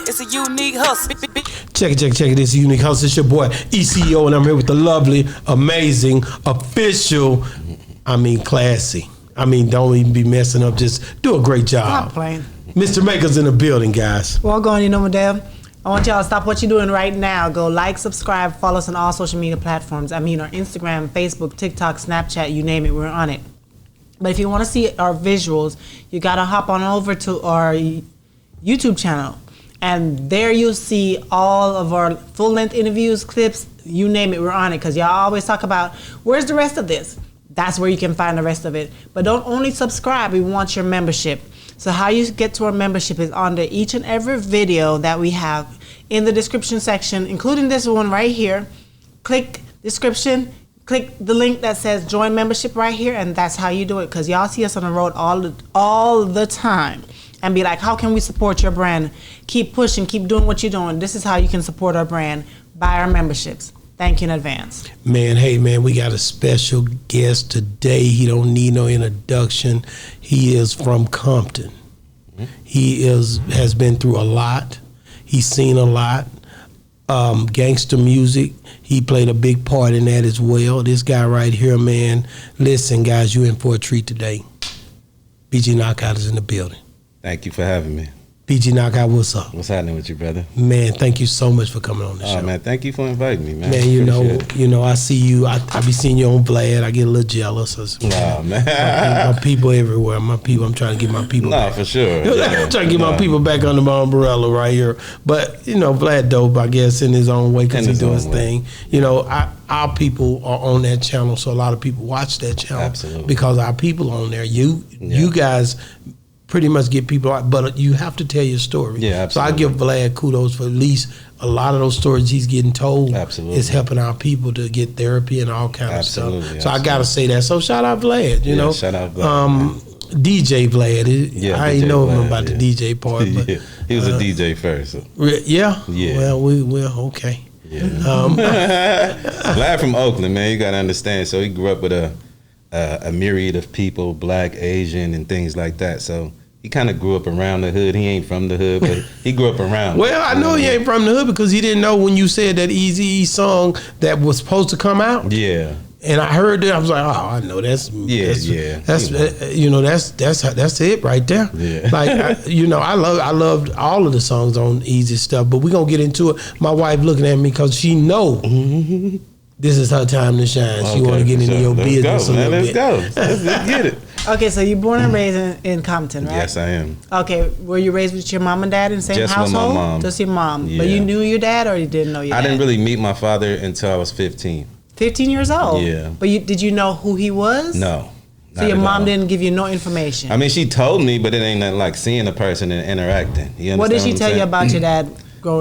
It's a unique hustle. Check it. This is a unique hustle. It's your boy ECO, and I'm here with the lovely, amazing, official, classy. Don't even be messing up. Just do a great job. Stop playing. Mr. Maker's in the building, guys. Well, going, you know, Madame, I want y'all to stop what you're doing right now. Go like, subscribe, follow us on all social media platforms. Our Instagram, Facebook, TikTok, Snapchat, you name it, we're on it. But if you want to see our visuals, you got to hop on over to our YouTube channel. And there you'll see all of our full-length interviews, clips, you name it, we're on it. Because y'all always talk about, where's the rest of this? That's where you can find the rest of it. But don't only subscribe, we want your membership. So how you get to our membership is under each and every video that we have in the description section, including this one right here. Click description, click the link that says join membership right here, and that's how you do it. Because y'all see us on the road all the time. And be like, how can we support your brand? Keep pushing, keep doing what you're doing. This is how you can support our brand. Buy our memberships. Thank you in advance. Man, we got a special guest today. He don't need no introduction. He is from Compton. He has been through a lot. He's seen a lot. Gangster music, he played a big part in that as well. This guy right here, man. Listen, guys, you in for a treat today. BG Knocc is in the building. Thank you for having me. BG Knocc, what's up? What's happening with you, brother? Man, thank you so much for coming on the show. Man, thank you for inviting me, man. Man, you know, I see you. I be seeing you on Vlad. I get a little jealous. Man. My people everywhere. I'm trying to get my people back. For sure. I'm trying to get my people back under my umbrella right here. But, Vlad dope, I guess, in his own way because he's doing his thing. Our people are on that channel, so a lot of people watch that channel. Absolutely. Because our people are on there. You guys pretty much get people out, but you have to tell your story. Yeah, absolutely. So I give Vlad kudos for at least a lot of those stories he's getting told. Absolutely. Is helping our people to get therapy and all kind of stuff. So Absolutely. I gotta say that. So shout out Vlad, you know. Shout out Vlad. DJ Vlad. I ain't know him about the DJ part, but he was a DJ first. So. Yeah. Well, we're okay. Yeah. Vlad from Oakland, man. You gotta understand. So he grew up with a myriad of people, black, Asian, and things like that. So he kind of grew up around the hood. He ain't from the hood, but he grew up around. Well, I know he ain't from the hood because he didn't know when you said that Eazy-E song that was supposed to come out. Yeah. And I heard it. I was like, oh, I know that's that's it right there. Yeah. Like I loved all of the songs on Eazy stuff, but we're gonna get into it. My wife looking at me because she know. This is her time to shine. She want to get into your business a little bit. Let's go. Let's get it. Okay, so you're born and raised in Compton, right? Yes, I am. Okay, were you raised with your mom and dad in the same household? Just with my mom. Just your mom. Yeah. But you knew your dad or you didn't know your dad? I didn't really meet my father until I was 15. 15 years old? Yeah. But did you know who he was? No. So your mom didn't give you no information? I mean, she told me, but it ain't nothing like seeing a person and interacting. You understand what did she tell you about your dad?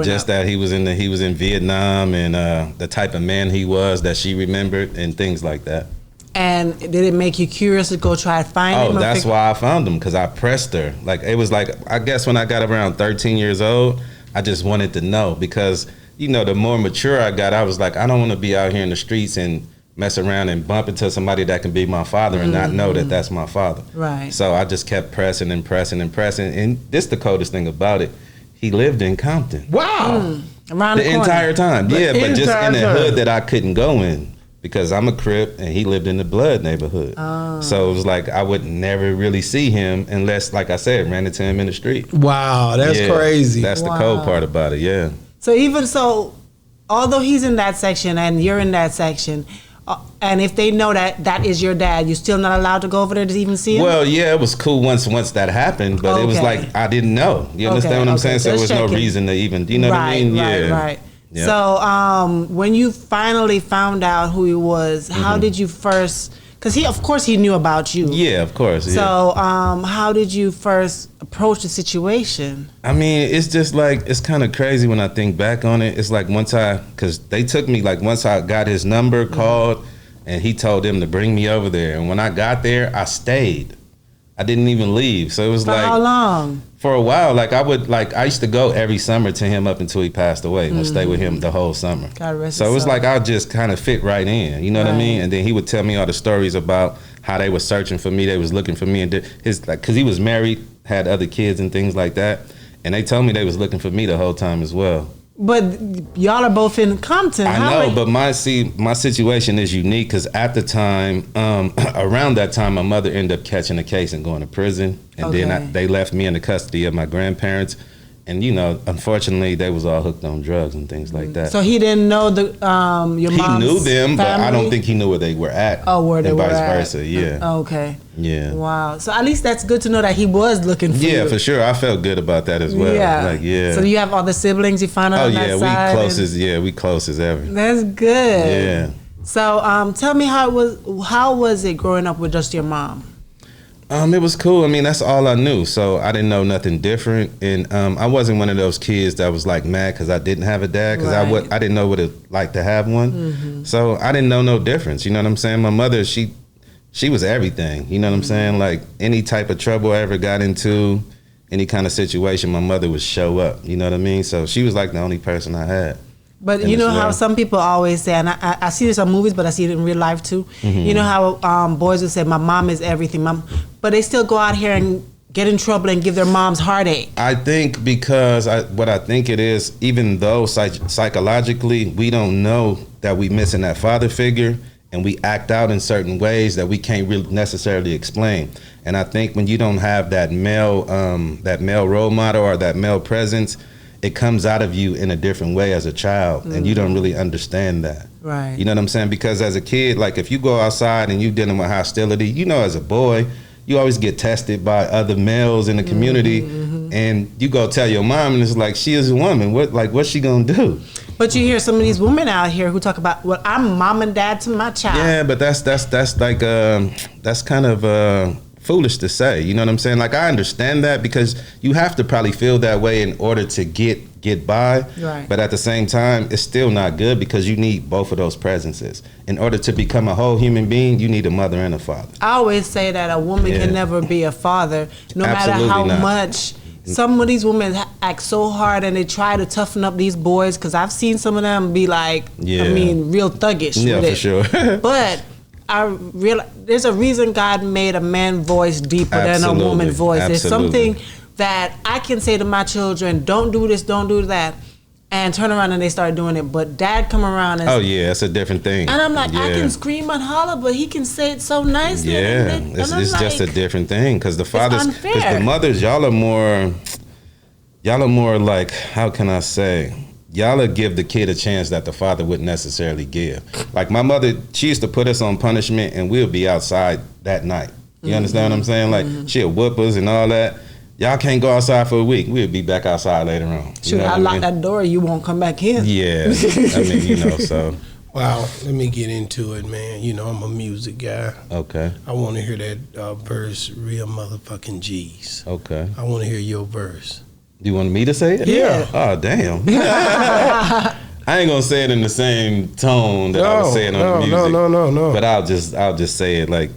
Just that he was in Vietnam and the type of man he was that she remembered and things like that. And did it make you curious to go try to find him? Oh, that's why I found him, because I pressed her. Like, it was like, I guess when I got around 13 years old, I just wanted to know because, the more mature I got, I was like, I don't want to be out here in the streets and mess around and bump into somebody that can be my father and not know that that's my father. Right. So I just kept pressing and pressing and pressing. And this the coldest thing about it. He lived in Compton. Wow. Around the entire time. But just in the hood that I couldn't go in because I'm a Crip and he lived in the Blood neighborhood. Oh. So it was like I would never really see him unless, like I said, ran into him in the street. Wow, that's crazy. That's the cold part about it, yeah. So even so, although he's in that section and you're in that section, and if they know that is your dad, you're still not allowed to go over there to even see him? Well, yeah, it was cool once that happened, but it was like I didn't know. You understand what I'm saying? So there was no reason to even, you know what I mean? Right. Yeah. So when you finally found out who he was, how did you first... Because he knew about you. Yeah, of course. So how did you first approach the situation? I mean, it's just like, it's kind of crazy when I think back on it. It's like because they took me, like once I got his number, called, and he told them to bring me over there. And when I got there, I stayed. I didn't even leave. So it was like... how long? For a while. Like I used to go every summer to him up until he passed away and stay with him the whole summer. God rest so it was like I just kind of fit right in. You know what I mean? And then he would tell me all the stories about how they were searching for me. They was looking for me, and because he was married, had other kids and things like that. And they told me they was looking for me the whole time as well. But y'all are both in Compton. I know, but my situation is unique because at the time, around that time, my mother ended up catching a case and going to prison. And then they left me in the custody of my grandparents. And, you know, unfortunately, they was all hooked on drugs and things like that. So he didn't know your mom's He knew them, family? but I don't think he knew where they were at. Oh, where they were at. And vice versa, yeah. Okay. Yeah. Wow. So at least that's good to know that he was looking for you. Yeah, for sure. I felt good about that as well. Yeah. Like, yeah. So you have all the siblings you found out on that side? We close as ever. That's good. Yeah. So tell me how was it growing up with just your mom? It was cool. I mean, that's all I knew. So I didn't know nothing different. And I wasn't one of those kids that was like mad because I didn't have a dad, because I didn't know what it like to have one. Mm-hmm. So I didn't know no difference. You know what I'm saying? My mother, she was everything. You know what I'm saying? Like any type of trouble I ever got into, any kind of situation, my mother would show up. You know what I mean? So she was like the only person I had. But you know how some people always say, and I see this on movies, but I see it in real life too. Mm-hmm. You know how boys would say, my mom is everything, but they still go out here and get in trouble and give their moms heartache. I think because what I think it is, even though psychologically we don't know that we missing that father figure, and we act out in certain ways that we can't really necessarily explain. And I think when you don't have that male role model or that male presence, it comes out of you in a different way as a child, and you don't really understand that. Right. You know what I'm saying? Because as a kid, like if you go outside and you dealing with hostility, you know, as a boy, you always get tested by other males in the community, and you go tell your mom, and it's like, she is a woman. What's she gonna do? But you hear some of these women out here who talk about, well, I'm mom and dad to my child. Yeah, but that's like that's kind of foolish to say. You know what I'm saying? Like, I understand that because you have to probably feel that way in order to get by. Right. But at the same time, it's still not good because you need both of those presences. In order to become a whole human being, you need a mother and a father. I always say that a woman can never be a father, no Absolutely matter how not. much. Some of these women act so hard and they try to toughen up these boys, because I've seen some of them be like, real thuggish. Yeah, with for it. sure. But I realize there's a reason God made a man voice deeper than a woman voice. There's something that I can say to my children, don't do this, don't do that, and turn around and they start doing it. But dad come around and that's a different thing. And I'm like, I can scream and holler, but he can say it so nicely. Yeah, it's like, just a different thing, because the fathers, because the mothers, y'all are more like, how can I say? Y'all will give the kid a chance that the father wouldn't necessarily give. Like my mother, she used to put us on punishment and we'll be outside that night. You understand what I'm saying? Like she'll whoop us and all that. Y'all can't go outside for a week. We'll be back outside later on. Sure, I lock that door, you won't come back in. Yeah, I mean, so. Wow, let me get into it, man. You know, I'm a music guy. Okay. I want to hear that verse, real motherfucking G's. Okay. I want to hear your verse. You want me to say it? Yeah. Oh, damn. I ain't gonna say it in the same tone that I was saying on the music. No. But I'll just say it like,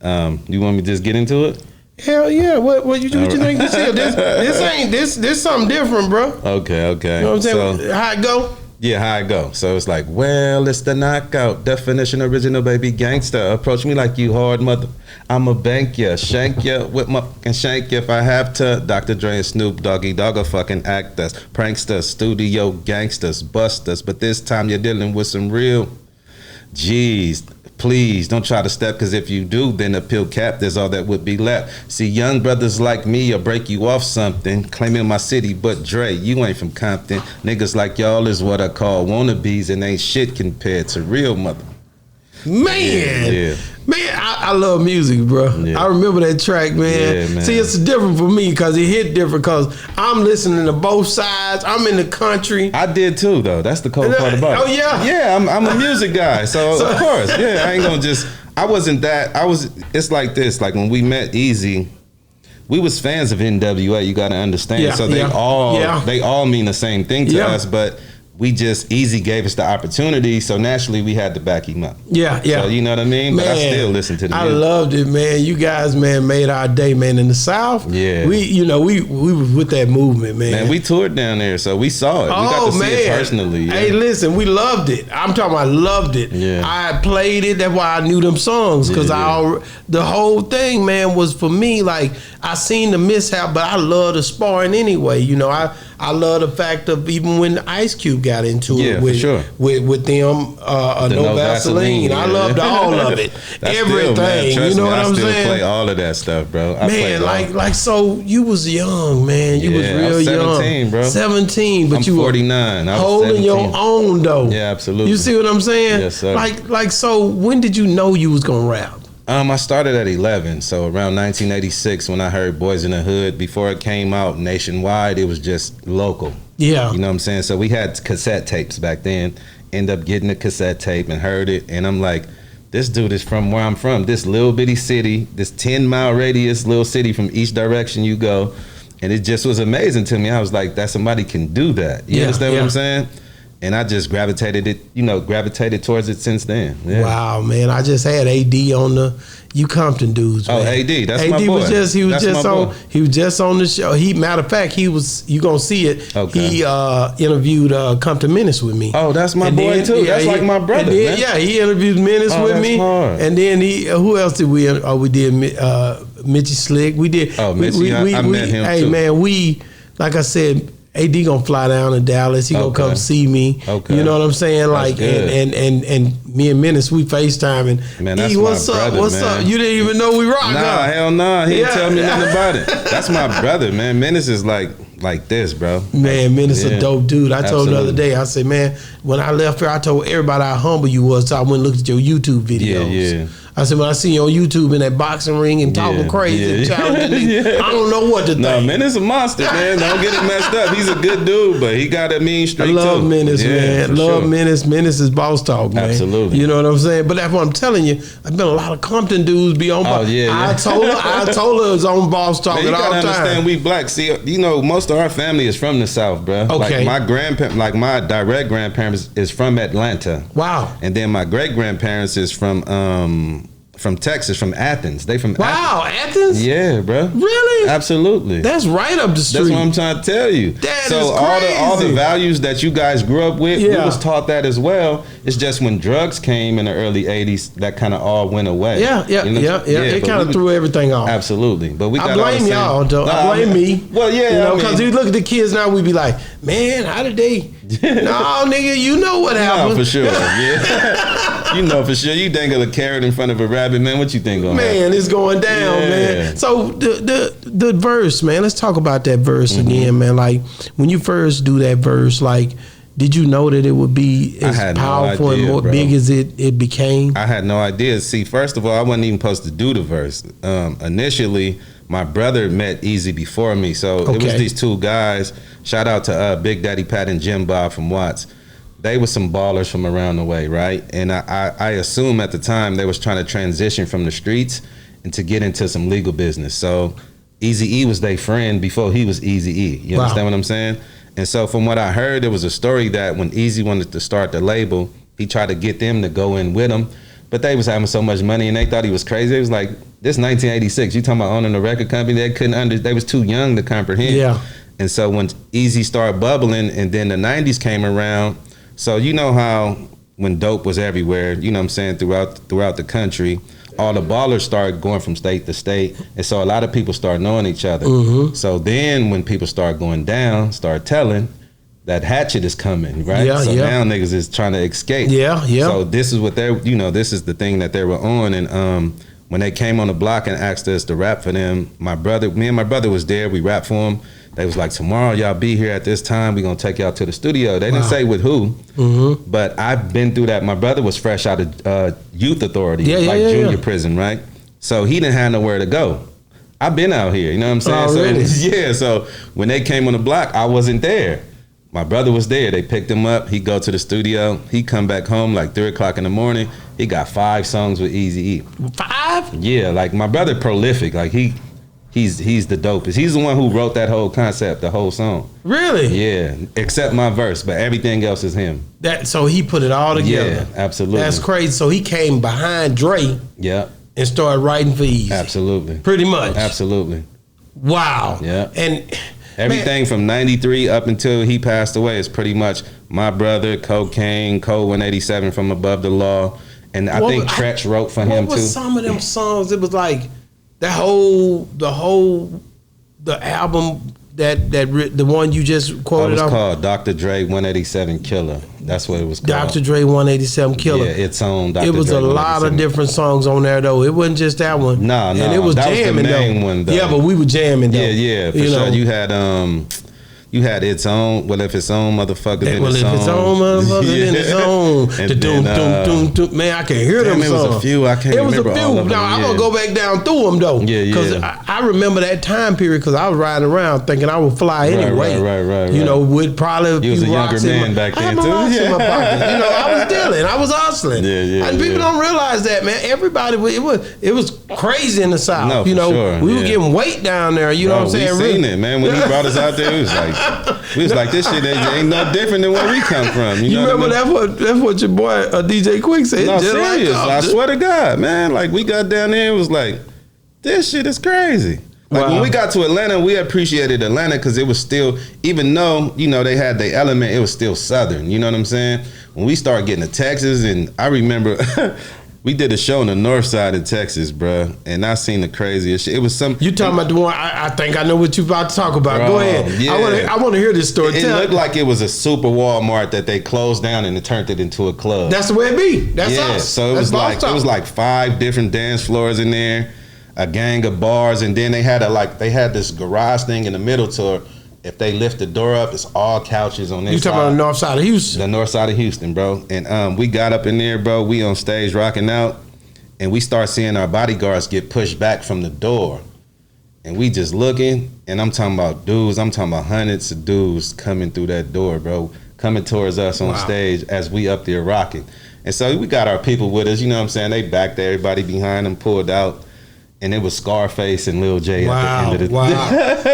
you want me to just get into it? Hell yeah! What you think this is? This something different, bro. Okay. You know what I'm saying? So, how it go? Yeah, how it go. So it's like, well, it's the knockout definition, original baby gangster. Approach me like you hard mother. I'ma bank ya, shank ya with my fucking shank ya if I have to. Dr. Dre and Snoop Doggy Dogg are fucking actors, pranksters, studio gangsters, busters. But this time you're dealing with some real G's. Please don't try to step, because if you do, then a pill cap, there's all that would be left. See, young brothers like me will break you off something, claiming my city, but Dre, you ain't from Compton. Niggas like y'all is what I call wannabes and ain't shit compared to real mother. Man, I love music, bro. Yeah. I remember that track, man. Yeah, man. See, it's different for me because it hit different because I'm listening to both sides. I'm in the country. I did too, though. That's the cool part about it. Oh, yeah? Yeah, I'm a music guy, so of course. Yeah, I ain't gonna just, it's like this, like when we met Eazy, we was fans of NWA, you gotta understand. Yeah, so they all mean the same thing to us, but Eazy gave us the opportunity, so naturally we had to back him up. Yeah. So you know what I mean? Man, but I still listen to the music. I loved it, man. You guys, man, made our day, man. In the South, we was with that movement, man. Man, we toured down there, so we saw it. We got to see it personally. Yeah. Hey, listen, we loved it. I'm talking about loved it. Yeah. I played it. That's why I knew them songs, because the whole thing, man, was for me, like, I seen the mishap, but I love the sparring anyway. You know, I love the fact of even when Ice Cube got into it with them, No Vaseline. I loved all of it. Everything. Still, you know what I'm saying? I still play saying? all of that stuff, bro. So you was young, man. You was real I was 17, young. Bro. 17, but I'm you 49. were I was holding 17. your own, though. Yeah, absolutely. You see what I'm saying? Yes, sir. So when did you know you was gonna rap? I started at 11, so around 1986 when I heard Boys in the Hood. Before it came out nationwide, it was just local. Yeah. You know what I'm saying? So we had cassette tapes back then. End up getting a cassette tape and heard it, and I'm like, this dude is from where I'm from, this little bitty city, this 10-mile radius little city from each direction you go, and it just was amazing to me. I was like, that somebody can do that. You understand what I'm saying? And I just gravitated towards it since then. Yeah. Wow, man! I just had AD on the Outta Compton dudes. Man. Oh, AD, that's my boy. He was just on the show. Matter of fact, you gonna see it. Okay. He interviewed Compton Menace with me. Oh, that's my boy too. That's like my brother. Then, he interviewed Menace with me. Hard. And then who else did we? We did Mitchie Slick. We did. Oh, Mitchie, I met him too. Hey, man, like I said, AD gonna fly down to Dallas. He gonna come see me. Okay. You know what I'm saying? Like, and me and Menace, we FaceTime and man, that's what's my up? brother, What's man. up? You didn't even know we rock. Nah, hell nah. He didn't tell me nothing about it. That's my brother, man. Menace is like this, bro. Man, Menace a dope dude. I told him the other day, I said, man, when I left here, I told everybody how humble you was. So I went and looked at your YouTube videos. Yeah. I said, when I see you on YouTube in that boxing ring and talking crazy and challenging me, I don't know what to think. No, Menace a monster, man. Don't get it messed up. He's a good dude, but he got a mean streak too. I love Menace, man. Love sure. Menace. Menace is boss talk, man. Absolutely. You know what I'm saying? But that's what I'm telling you. I've been a lot of Compton dudes be on. I told her it's on boss talk at all times. You gotta understand, we black. See, you know, most of our family is from the South, bro. Okay. Like my direct grandparents is from Atlanta. Wow. And then my great grandparents is from Texas, from Athens. They from Athens? Yeah, bro. Really? Absolutely. That's right up the street. That's what I'm trying to tell you. That so is crazy. all the values that you guys grew up with, we was taught that as well. It's just when drugs came in the early 80s, that kind of all went away. Yeah. It kind of threw everything off. Absolutely. But we got I blame y'all, though. I blame me. Well, yeah. You know, because you look at the kids now, we be like, man, how did they? No, nigga, you know what happened. No, for sure. Yeah. You know for sure. You dangle a carrot in front of a rabbit, man. What you think gonna happen? Man, it's going down, man. So the verse, man. Let's talk about that verse again, man. Like when you first do that verse, like, did you know that it would be as powerful and more big as it became? I had no idea. See, first of all, I wasn't even supposed to do the verse. Initially, my brother met Eazy before me, so it was these two guys. Shout out to Big Daddy Pat and Jim Bob from Watts. They were some ballers from around the way, right? And I assume at the time they was trying to transition from the streets and to get into some legal business. So Eazy-E was their friend before he was Eazy-E. You understand what I'm saying? And so from what I heard, there was a story that when Eazy wanted to start the label, he tried to get them to go in with him, but they was having so much money and they thought he was crazy. It was like, this 1986, you talking about owning a record company? They was too young to comprehend. Yeah. And so when Eazy started bubbling and then the 90s came around, so you know how when dope was everywhere, you know what I'm saying, throughout the country, all the ballers started going from state to state. And so a lot of people started knowing each other. Mm-hmm. So then when people start going down, start telling, that hatchet is coming, right? Now niggas is trying to escape. Yeah. So this is what this is the thing that they were on. And when they came on the block and asked us to rap for them, me and my brother was there, we rapped for them. They was like, tomorrow y'all be here at this time, we gonna take y'all to the studio. They didn't say with who, but I've been through that. My brother was fresh out of youth authority, junior prison, right? So he didn't have nowhere to go. I've been out here, you know what I'm saying? So when they came on the block, I wasn't there. My brother was there. They picked him up. He go to the studio. He come back home like 3 o'clock in the morning. He got 5 songs with Eazy-E. 5? Yeah, like my brother prolific. Like he he's the dopest. He's the one who wrote that whole concept, the whole song. Really? Yeah, except my verse, but everything else is him. So he put it all together. Yeah, absolutely. That's crazy. So he came behind Dre Yeah, and started writing for Eazy. absolutely. Pretty much. Absolutely. Wow. Yeah. And Everything from 93 up until he passed away is pretty much my brother, Cocaine, Code 187 from Above the Law. And I think Tretch wrote for him too. What was some of them songs? It was like the album the one you just quoted. It was called Dr. Dre 187 Killer. That's what it was called. Dr. Dre 187 Killer. Yeah, its own Dr. It was Dre a lot of different songs on there though. It wasn't just that one. No, and it was that jamming was the main though. one though. Yeah, but we were jamming though. Yeah, for sure. You had its own. Well, if its own motherfucker, then well, its if own. its own motherfucker, then its own. And The doom, doom, doom. Man, I can hear them songs. It was a few. I can't remember all of them. Now, I'm going to go back down through them, though. Yeah. Because I remember that time period because I was riding around thinking I would fly anyway. Right. You know, with probably a few You was a younger rocks man back I had then, my too. rocks in my Yeah. pocket. You know, I was dealing. I was hustling. Yeah. And people don't realize that, man. Everybody, it was crazy in the South. No, you know, for sure. we were Yeah. getting weight down there. You know what I'm saying? We seen it, man. When he brought us out there, we was like, this shit ain't no different than where we come from. You know remember what I mean? that's what your boy DJ Quick said. No, just serious. like I swear to God, man. Like we got down there, it was like, this shit is crazy. Like when we got to Atlanta, we appreciated Atlanta because it was still, even though they had the element, it was still Southern. You know what I'm saying? When we started getting to Texas, and I remember. We did a show on the north side of Texas, bro, and I seen the craziest shit. It was some. You talking about the one? I think I know what you about to talk about. Bro, Go ahead. yeah. I want to hear this story. It looked like it was a super Walmart that they closed down and it turned it into a club. That's the way it be. That's us. So it was like 5 different dance floors in there, a gang of bars, and then they had this garage thing in the middle to. If they lift the door up, it's all couches on this You talking about the north side of Houston? The north side of Houston, bro. And we got up in there, bro. We on stage rocking out, and we start seeing our bodyguards get pushed back from the door. And we just looking, and I'm talking about dudes. I'm talking about hundreds of dudes coming through that door, bro. Coming towards us on stage as we up there rocking. And so we got our people with us, you know what I'm saying? They back there, everybody behind them pulled out. And it was Scarface and Lil J at the end of the day.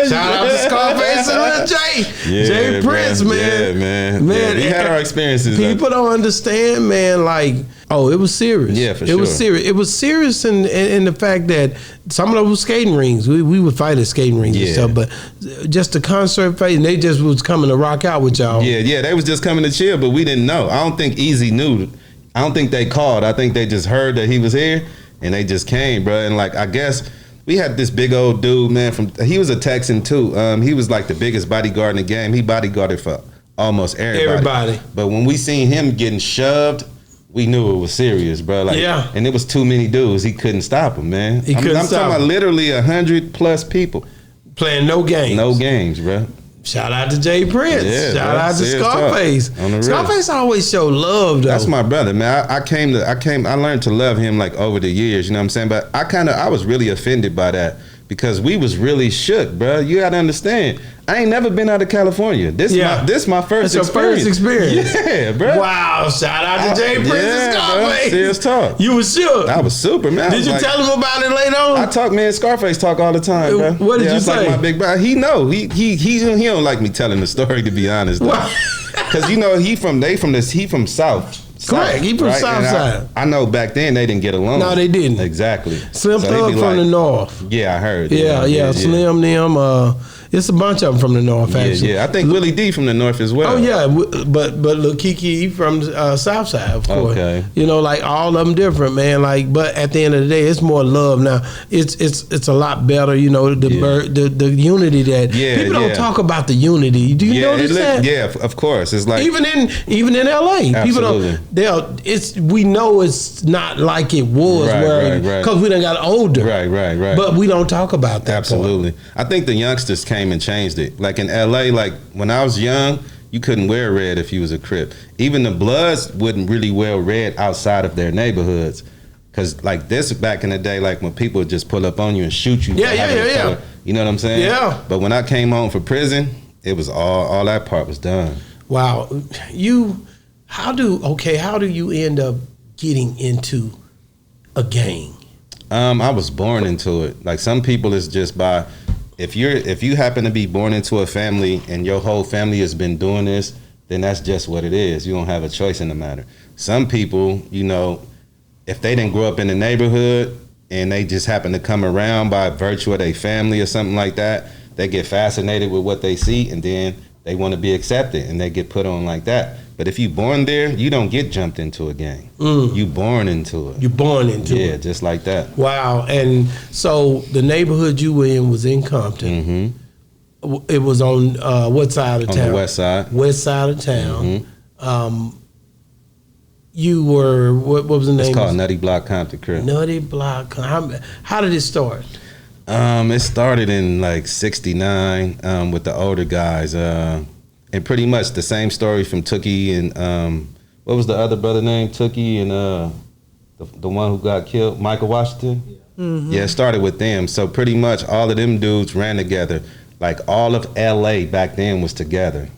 Shout out to Scarface and Lil J. Jay Prince, man. Yeah, man. We had our experiences. People don't understand, man, like, it was serious. Yeah, for sure. It was serious. It was serious in the fact that some of those skating rings, we would fight at skating rings and stuff, but just the concert phase, and they just was coming to rock out with y'all. Yeah, they was just coming to chill, but we didn't know. I don't think Eazy knew. I don't think they called. I think they just heard that he was here. And they just came, bro. And like, I guess we had this big old dude, man, he was a Texan too. He was like the biggest bodyguard in the game. He bodyguarded for almost everybody. But when we seen him getting shoved, we knew it was serious, bro. Like, and it was too many dudes. He couldn't stop him, man. I'm talking about literally 100+ people. Playing no games. No games, bro. Shout out to Jay Prince. Yeah, Shout out to Scarface. Scarface always show love though. That's my brother, man. I learned to love him like over the years, you know what I'm saying? But I was really offended by that because we was really shook, bro. You gotta understand. I ain't never been out of California. This my first experience. Your first experience. Yeah, bro. Wow, shout out to Jay Prince and Scarface. Bro, serious talk. You was shook. I was super, man. Did you tell him about it later on? I talk, man. Scarface talk all the time, bro. What did you say? Like my big brother. He know. He don't like me telling the story, to be honest. Because he from South. Correct. He from South Side. I know back then they didn't get along. No, they didn't. Exactly. Slim Thug from the North. Yeah, I heard. Yeah. Slim them. It's a bunch of them from the North, actually. Yeah. I think Willie D from the North as well. Oh yeah, but Lil Kiki from South Side, of course. Okay. You know, like all of them different, man. Like, but at the end of the day, it's more love now. It's a lot better. You know, the unity that people don't talk about the unity. Do you notice that? Yeah, of course. It's like even in LA, absolutely. People don't. We know it's not like it was, because we done got older. Right. But we don't talk about that. Absolutely. Part. I think the youngsters came and changed it. Like in LA, like when I was young, you couldn't wear red if you was a Crip. Even the Bloods wouldn't really wear red outside of their neighborhoods. Cause like this back in the day, like when people would just pull up on you and shoot you. Yeah. You know what I'm saying? Yeah. But when I came home from prison, it was all that part was done. Wow. How do you end up getting into a gang? I was born into it. Like some people, it's just by if you happen to be born into a family and your whole family has been doing this, then that's just what it is. You don't have a choice in the matter. Some people, you know, if they didn't grow up in the neighborhood and they just happen to come around by virtue of their family or something like that, they get fascinated with what they see and then they want to be accepted and they get put on like that. But if you born there, you don't get jumped into a gang. You born into it. You're born into it. Yeah, just like that. Wow. And so the neighborhood you were in was in Compton. It was on what side of town? On the west side. West side of town. You were, what was the name? It's called Nutty Block Compton Crib. Nutty Block. How did it start? It started in like '69 with the older guys, and pretty much the same story from Tookie and what was the other brother name? Tookie and the one who got killed, Michael Washington. Yeah, it started with them. So pretty much all of them dudes ran together. Like all of LA back then was together.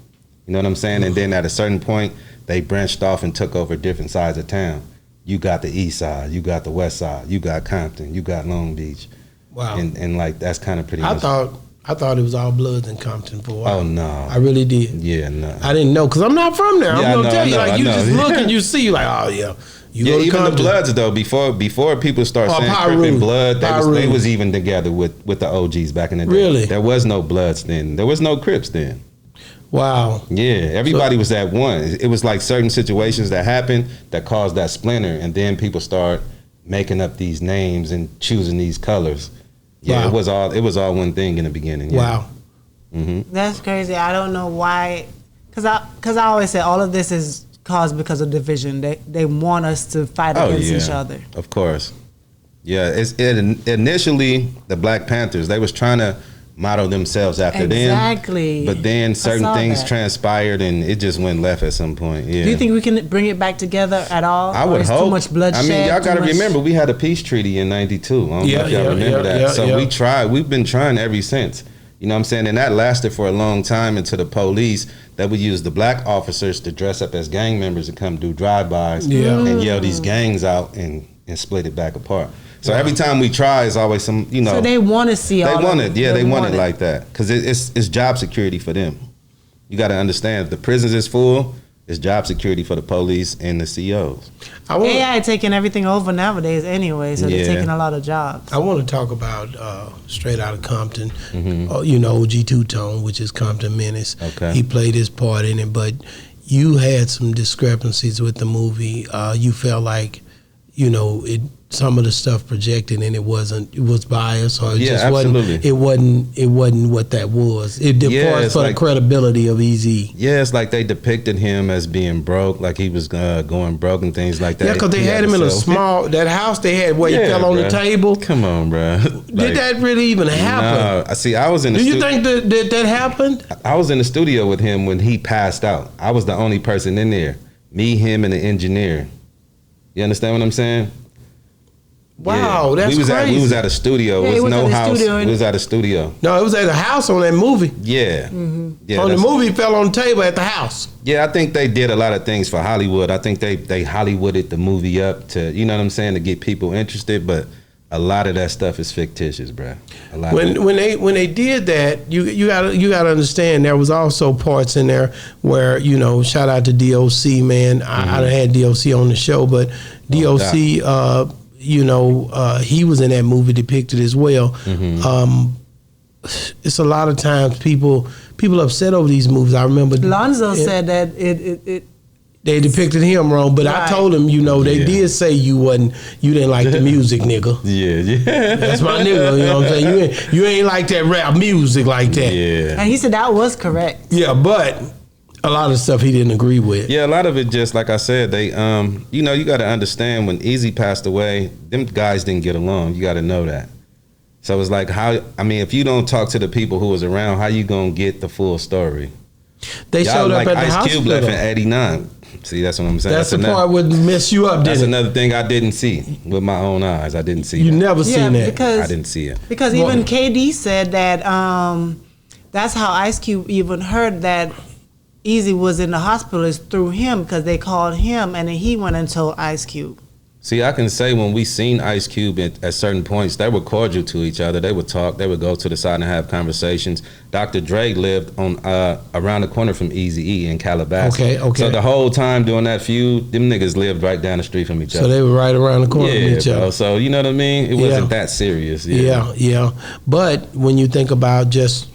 You know what I'm saying? And then at a certain point, they branched off and took over different sides of town. You got the east side, you got the west side, you got Compton, you got Long Beach. Wow. And like that's kind of pretty much. I thought it was all Bloods in Compton for a while. Oh no. I really did. Yeah, no. I didn't know because I'm not from there. Yeah, I'm gonna tell you, I like you know. just look and you see, you like, oh yeah. You Yeah, go to even Compton. the Bloods though, before people start saying Crip and Blood, they was even together with the OGs back in the day. Really? There was no Bloods then. There was no Crips then. Wow. Yeah, everybody was at one. It was like certain situations that happened that caused that splinter, and then people start making up these names and choosing these colors. Yeah, Wow. it was all one thing in the beginning. Yeah. Wow. That's crazy. I don't know why, because I always say all of this is caused because of division. They want us to fight against each other. Of course. Yeah, initially the Black Panthers, they was trying to model themselves after them. Exactly. But then certain things that. transpired and it just went left at some point. Yeah. Do you think we can bring it back together at all? I would hope. Too much bloodshed. I mean, y'all got to remember, we had a peace treaty in '92. I don't know if y'all remember that. So we tried. We've been trying ever since. You know what I'm saying? And that lasted for a long time until the police that would use the black officers to dress up as gang members and come do drive-bys and yell these gangs out and split it back apart. So every time we try, it's always some, you know. So they want to see all They want of it. Yeah, they want it like that. Because it's job security for them. You got to understand, if the prisons is full, it's job security for the police and the COs. AI taking everything over nowadays anyway, so they're taking a lot of jobs. I want to talk about Straight Outta Compton, you know, OG Two-Tone, which is Compton Menace. Okay. He played his part in it, but you had some discrepancies with the movie. You felt like, you know, some of the stuff projected and it was biased, or it wasn't what that was. It departs for the credibility of Eazy. Yeah, it's like they depicted him as being broke, like he was going broke and things like that. Yeah, because they had him in a small, that house they had where he fell on the table. Come on, bro. Did that really even happen? No, see, I was in the Do you think that happened? I was in the studio with him when he passed out. I was the only person in there. Me, him, and the engineer. You understand what I'm saying? Wow, that's crazy. We was at a studio. Yeah, It was no house. studio, We was at a studio. No, it was at a house on that movie. Yeah. Yeah. On the movie, fell on the table at the house. Yeah, I think they did a lot of things for Hollywood. I think they Hollywooded the movie up to, you know what I'm saying, to get people interested. But a lot of that stuff is fictitious, bro. A lot. When they did that, you gotta understand there was also parts in there where, you know, shout out to DOC, man. I done had DOC on the show, but DOC. You know, he was in that movie depicted as well. It's a lot of times people upset over these movies. I remember Lonzo said that they depicted him wrong, but I told him, you know, they did say you didn't like the music, nigga. Yeah. That's my nigga. You know what I'm saying? You ain't like that rap music like that. Yeah. and he said that was correct. Yeah, but a lot of stuff he didn't agree with. Yeah, a lot of it just, like I said, they, you know, you got to understand when Eazy passed away, them guys didn't get along. You got to know that. So it's like, if you don't talk to the people who was around, how you going to get the full story? They showed up like at the Ice hospital. Cube left in '89. See, that's what I'm saying. That's the part would mess you up, That's didn't it? another thing I didn't see with my own eyes. I didn't see You that. never seen that. Because, I didn't see it. Because even KD said that that's how Ice Cube even heard that Eazy was in the hospital is through him, because they called him and then he went and told Ice Cube. See, I can say when we seen Ice Cube at certain points, they were cordial to each other. They would talk. They would go to the side and have conversations. Dr. Dre lived on around the corner from Eazy-E in Calabasas. Okay. So the whole time during that feud, them niggas lived right down the street from each other. So they were right around the corner from each other. So you know what I mean? It wasn't that serious. Yeah. But when you think about just,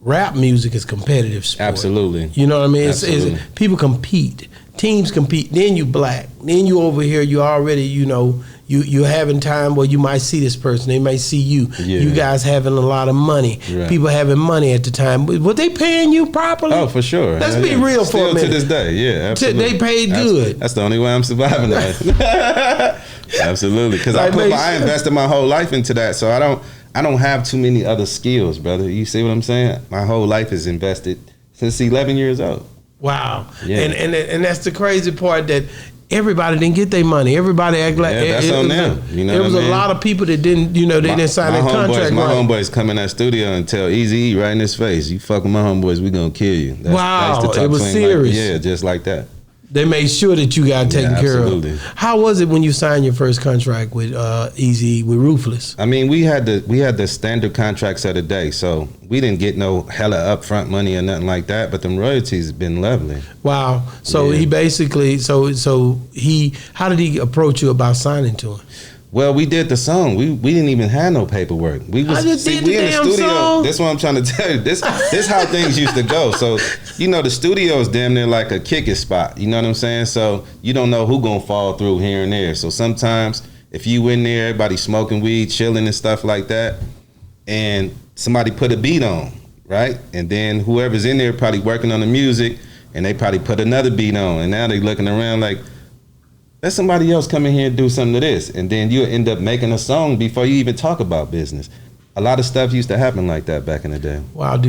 rap music is competitive sport. Absolutely. You know what I mean? Absolutely. It's people compete. Teams compete. Then you black. Then you over here. You already, you're having time where you might see this person. They might see you. Yeah. You guys having a lot of money. Right. People having money at the time. Were they paying you properly? Oh, for sure. Let's be real for a minute. Still to this day, yeah, absolutely. They paid good. That's the only way I'm surviving that. Absolutely, because I invested my whole life into that, so I don't have too many other skills, brother. You see what I'm saying? My whole life is invested since 11 years old. Wow. Yeah. And that's the crazy part, that everybody didn't get their money. Everybody act like that's on them. You know there was what I mean? A lot of people that didn't, they didn't sign that contract. My homeboys come in that studio and tell Eazy-E right in his face, "You fuck with my homeboys, we gonna kill you." Wow, it was serious. Just like that. They made sure that you got taken care absolutely. of. How was it when you signed your first contract with Eazy-E, with Ruthless? I mean, we had the standard contracts of the day, so we didn't get no hella upfront money or nothing like that. But them royalties have been lovely. Wow. So he basically, how did he approach you about signing to him? Well, we did the song. We didn't even have no paperwork. We was I just did the in the damn studio. song. That's what I'm trying to tell you. This how things used to go. So, the studio is damn near like a kicking spot. You know what I'm saying? So you don't know who gonna fall through here and there. So sometimes if you in there, everybody smoking weed, chilling and stuff like that, and somebody put a beat on, right? And then whoever's in there probably working on the music, and they probably put another beat on, and now they looking around like, let somebody else come in here and do something to this. And then you'll end up making a song before you even talk about business. A lot of stuff used to happen like that back in the day. Wow,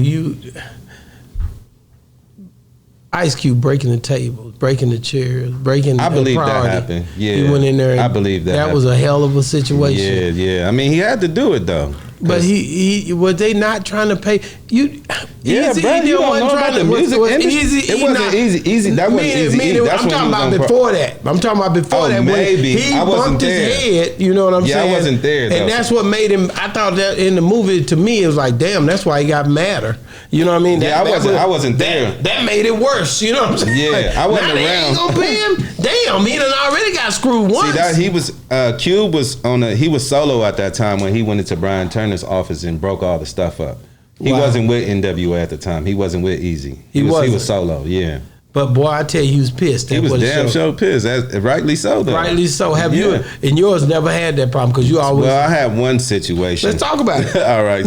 Ice Cube breaking the tables, breaking the chairs, breaking I believe priority. that happened. Yeah. He went in there. I believe that That was a hell of a situation. Yeah. I mean, he had to do it though. But he was they not trying to pay you? Yeah, bro, you don't know about the music industry. It wasn't easy. That wasn't Eazy-E. I'm talking about before that. I'm talking about before that. Maybe. When he I wasn't bumped there. his head, you know what I'm saying? Yeah, I wasn't there, though. And that's what made him. I thought that in the movie, to me, it was like, damn, that's why he got madder. You know what I mean? Yeah, I wasn't there. That made it worse. You know what I'm saying? Yeah, I wasn't now around. They ain't gonna pay him. Damn, he done already got screwed once. See that he was Cube was he was solo at that time when he went into Brian Turner's office and broke all the stuff up. He wasn't with NWA at the time. He wasn't with Eazy. He was solo. Yeah. But boy, I tell you, he was pissed. He was damn sure pissed. Rightly so, though. Rightly so. Have you? And yours never had that problem because you always. Well, I had one situation. Let's talk about it. All right.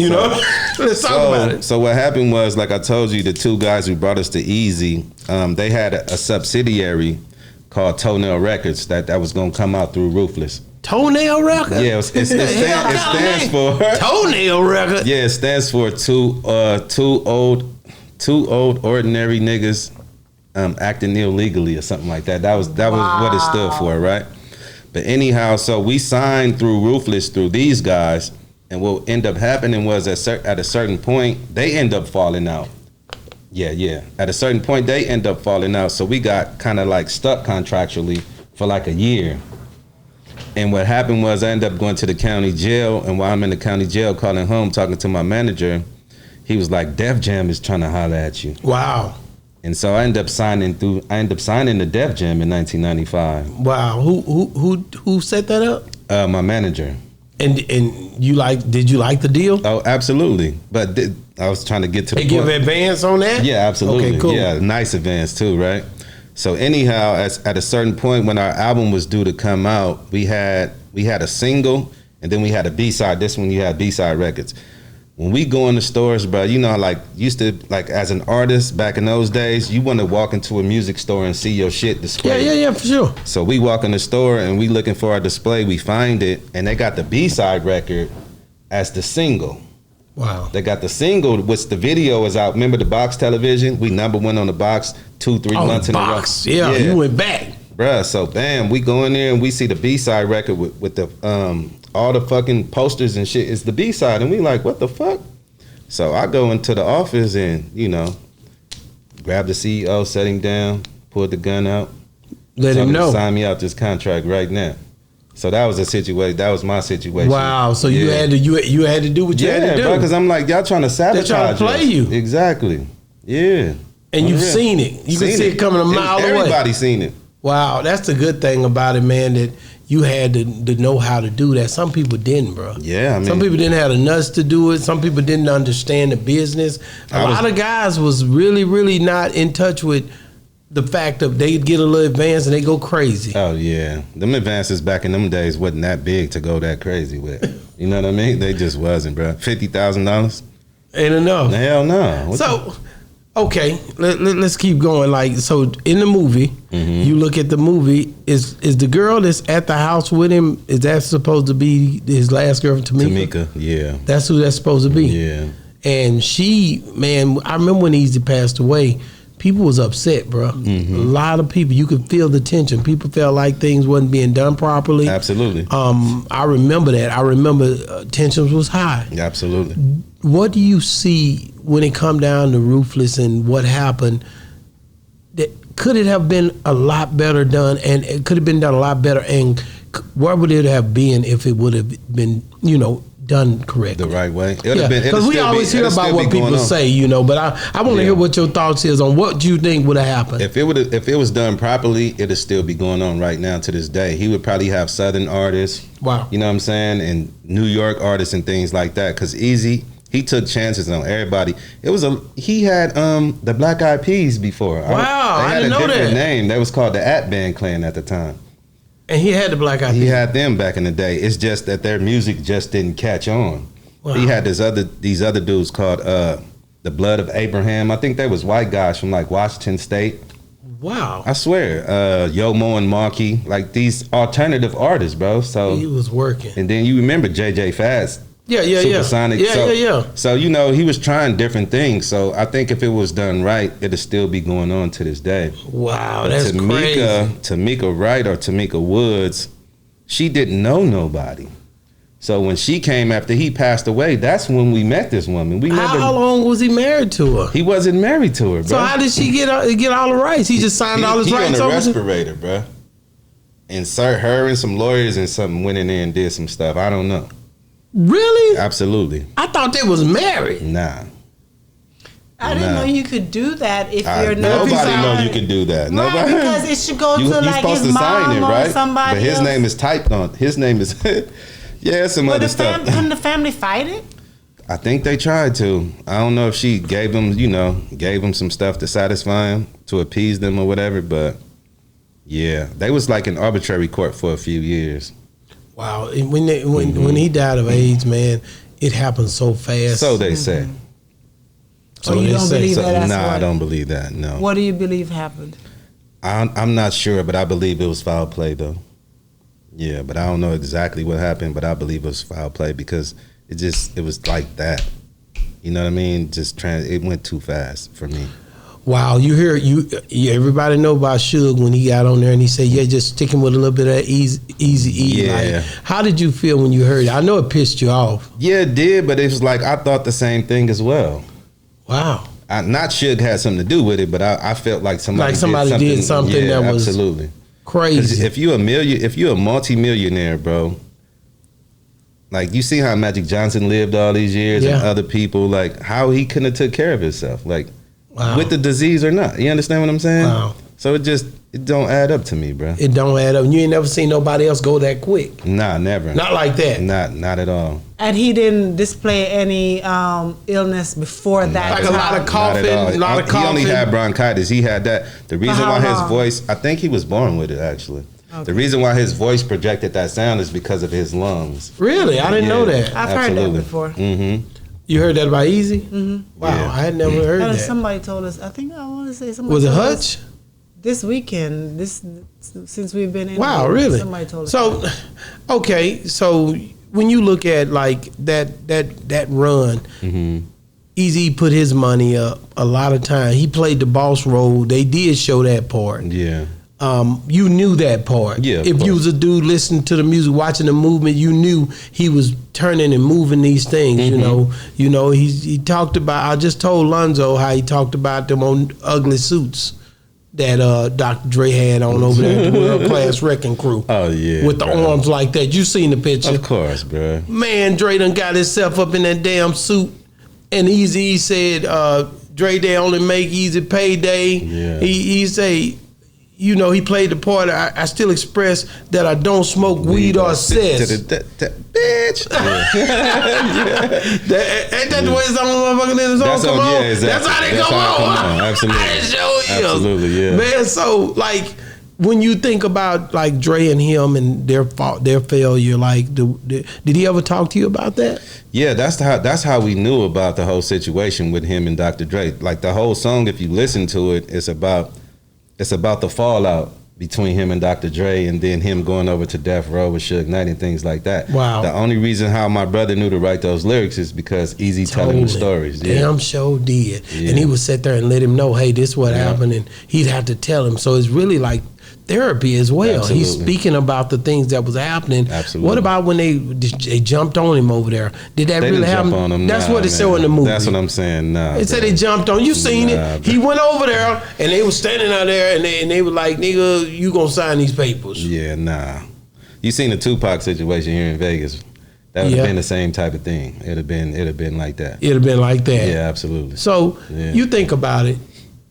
Let's talk about it. So what happened was, like I told you, the two guys who brought us to Eazy, they had a subsidiary called Toenail Records that was gonna come out through Ruthless. Toenail Record? Yeah, it stands for Toenail Record. Yeah, it stands for two old ordinary niggas acting illegally or something like that. That was what it stood for, right? But anyhow, so we signed through Ruthless through these guys, and what ended up happening was at a certain point they end up falling out. Yeah. At a certain point they end up falling out, so we got kind of like stuck contractually for like a year. And what happened was I ended up going to the county jail, and while I'm in the county jail calling home, talking to my manager, he was like, Def Jam is trying to holler at you. Wow. And so I ended up signing the Def Jam in 1995. Wow. Who set that up? My manager. And did you like the deal? Oh, absolutely. But I was trying to get to the point. They give advance on that? Yeah, absolutely. Okay, cool. Yeah, nice advance too, right? So anyhow, at a certain point when our album was due to come out, we had a single and then we had a B-side. This one you had B-side records. When we go in the stores, bro, used to as an artist back in those days, you want to walk into a music store and see your shit displayed. Yeah, for sure. So we walk in the store and we looking for our display. We find it, and they got the B-side record as the single. Wow. They got the single, which the video is out. Remember the box television? We #1 on the box 2-3 months in a row. Yeah, you went back. Bruh, so bam, we go in there and we see the B-side record with the all the fucking posters and shit is the B-side, and we like, what the fuck? So I go into the office and, grab the CEO, set him down, pulled the gun out, Let him know. Sign me out this contract right now. So that was a situation. That was my situation. Wow. So you had to you had to do what you had to do. Bro, because I'm like, y'all trying to sabotage. They're trying to play you. Exactly. Yeah. And you've seen it. You can see it coming a mile away. Everybody's seen it. Wow, that's the good thing about it, man, that you had to know how to do that. Some people didn't, bro. Yeah, I mean, some people didn't have the nuts to do it. Some people didn't understand the business. A lot of guys was really, really not in touch with the fact of they get a little advanced and they go crazy. Oh, yeah. Them advances back in them days wasn't that big to go that crazy with. You know what I mean? They just wasn't, bro. $50,000? Ain't enough. Hell no. Okay, let's keep going. Like, so in the movie, you look at the movie. Is the girl that's at the house with him? Is that supposed to be his last girlfriend, Tamika? Yeah. That's who that's supposed to be. Yeah. And she, man, I remember when Eazy passed away. People was upset, bro. A lot of people. You could feel the tension. People felt like things wasn't being done properly. Absolutely. I remember that. I remember tensions was high. Absolutely. What do you see when it come down to Ruthless and what happened? Could it have been a lot better done, and it could have been done a lot better? And where would it have been if it would have been, done correctly? The right way. Because we always hear about what people say, but I want to hear what your thoughts is on what you think would have happened. If it was done properly, it'd still be going on right now to this day. He would probably have Southern artists. Wow. You know what I'm saying? And New York artists and things like that. Because Eazy, he took chances on everybody. He had the Black Eyed Peas before. Wow, I didn't know that. They had a different name. That was called the At Band Clan at the time. And he had the Black Eyed Peas. He had them back in the day. It's just that their music just didn't catch on. Wow. He had these other dudes called the Blood of Abraham. I think they was white guys from like Washington State. Wow. I swear. Yo Mo and Markey, like these alternative artists, bro. So he was working. And then you remember JJ Fast. Yeah. Supersonic. Yeah. So he was trying different things. So I think if it was done right, it'd still be going on to this day. Wow, that's crazy. Tamika Wright or Tamika Woods, she didn't know nobody. So when she came after he passed away, that's when we met this woman. How long was he married to her? He wasn't married to her, bro. So how did she get all the rights? He just signed all his rights on over? a respirator, bro. And her and some lawyers and something went in there and did some stuff. I don't know. Really? Absolutely. I thought they was married. Nah. I didn't know you could do that if you're not. Nobody know you could do that. Right, Nobody. because it should go to like supposed his to mom sign it, or right? somebody But his else. name is typed on. His name is some other stuff. Couldn't the family fight it? I think they tried to. I don't know if she gave them some stuff to satisfy him, to appease them or whatever, but yeah, they was like in arbitrary court for a few years. Wow. When he died of AIDS, man, it happened so fast. So they say. So you don't believe that? Nah, I don't believe that. No. What do you believe happened? I'm not sure, but I believe it was foul play though. Yeah, but I don't know exactly what happened, but I believe it was foul play because it was like that. You know what I mean? It went too fast for me. Wow, everybody know about Suge when he got on there and he said, "Yeah, just sticking with a little bit of Eazy-E." Yeah. Like, how did you feel when you heard it? I know it pissed you off. Yeah, it did, but it was like I thought the same thing as well. Wow. Not Suge had something to do with it, but I felt like somebody did something that was absolutely crazy. If you're a multi-millionaire, bro, like you see how Magic Johnson lived all these years and other people, like how he couldn't have took care of himself, like with the disease or not. You understand what I'm saying? Wow. So it don't add up to me, bro. It don't add up. You ain't never seen nobody else go that quick. Nah, never. Not like that. Not at all. And he didn't display any illness before that. Like a lot of coughing. He only had bronchitis. He had that. The reason why his voice, I think he was born with it actually. Okay. The reason why his voice projected that sound is because of his lungs. Really? I didn't know that. I've heard that before. Mm-hmm. You heard that about Eazy? Mm-hmm. Wow, yeah. I had never heard that. Somebody told us. I think I want to say somebody. Was it Hutch? This weekend, since we've been in. Wow, really? Somebody told us. So, okay, so when you look at like that run, Eazy put his money up a lot of time. He played the boss role. They did show that part. Yeah. You knew that part. Yeah. If you was a dude listening to the music, watching the movement, you knew he was turning and moving these things. You know. He talked about. I just told Lonzo how he talked about them on Ugly Suits. that Dr. Dre had on over there at the World Class Wrecking Crew. Oh yeah, with the arms like that. You seen the picture? Of course, bro. Man, Dre done got himself up in that damn suit, and Eazy-E said, Dre they only make Easy payday. Yeah. He say, you know, he played the part. I still express that I don't smoke weed or cess. Bitch. Ain't that the way some motherfucking in the song come on? Yeah, exactly. That's how they come on. Absolutely. I show you. Absolutely, yeah. Man, so like when you think about like Dre and him and their failure, like did he ever talk to you about that? Yeah, that's how we knew about the whole situation with him and Dr. Dre. Like the whole song, if you listen to it, it's about the fallout between him and Dr. Dre, and then him going over to Death Row with Suge Knight and things like that. Wow. The only reason how my brother knew to write those lyrics is because Eazy telling the stories. Yeah. Damn sure did. Yeah. And he would sit there and let him know, hey, this is what happened, and he'd have to tell him. So it's really like therapy as well. Absolutely. He's speaking about the things that was happening. Absolutely. What about when they jumped on him over there? Did that They really didn't happen? jump on him. That's Nah, what it man. showed in the movie. That's what I'm saying. Nah, They said bro. they jumped on. You seen Nah, it? He went over there and they were standing out there and they were like, "Nigga, you gonna sign these papers?" Yeah, nah. You seen the Tupac situation here in Vegas? That would have been the same type of thing. It'd have been like that. It'd have been like that. Yeah, absolutely. So you think about it,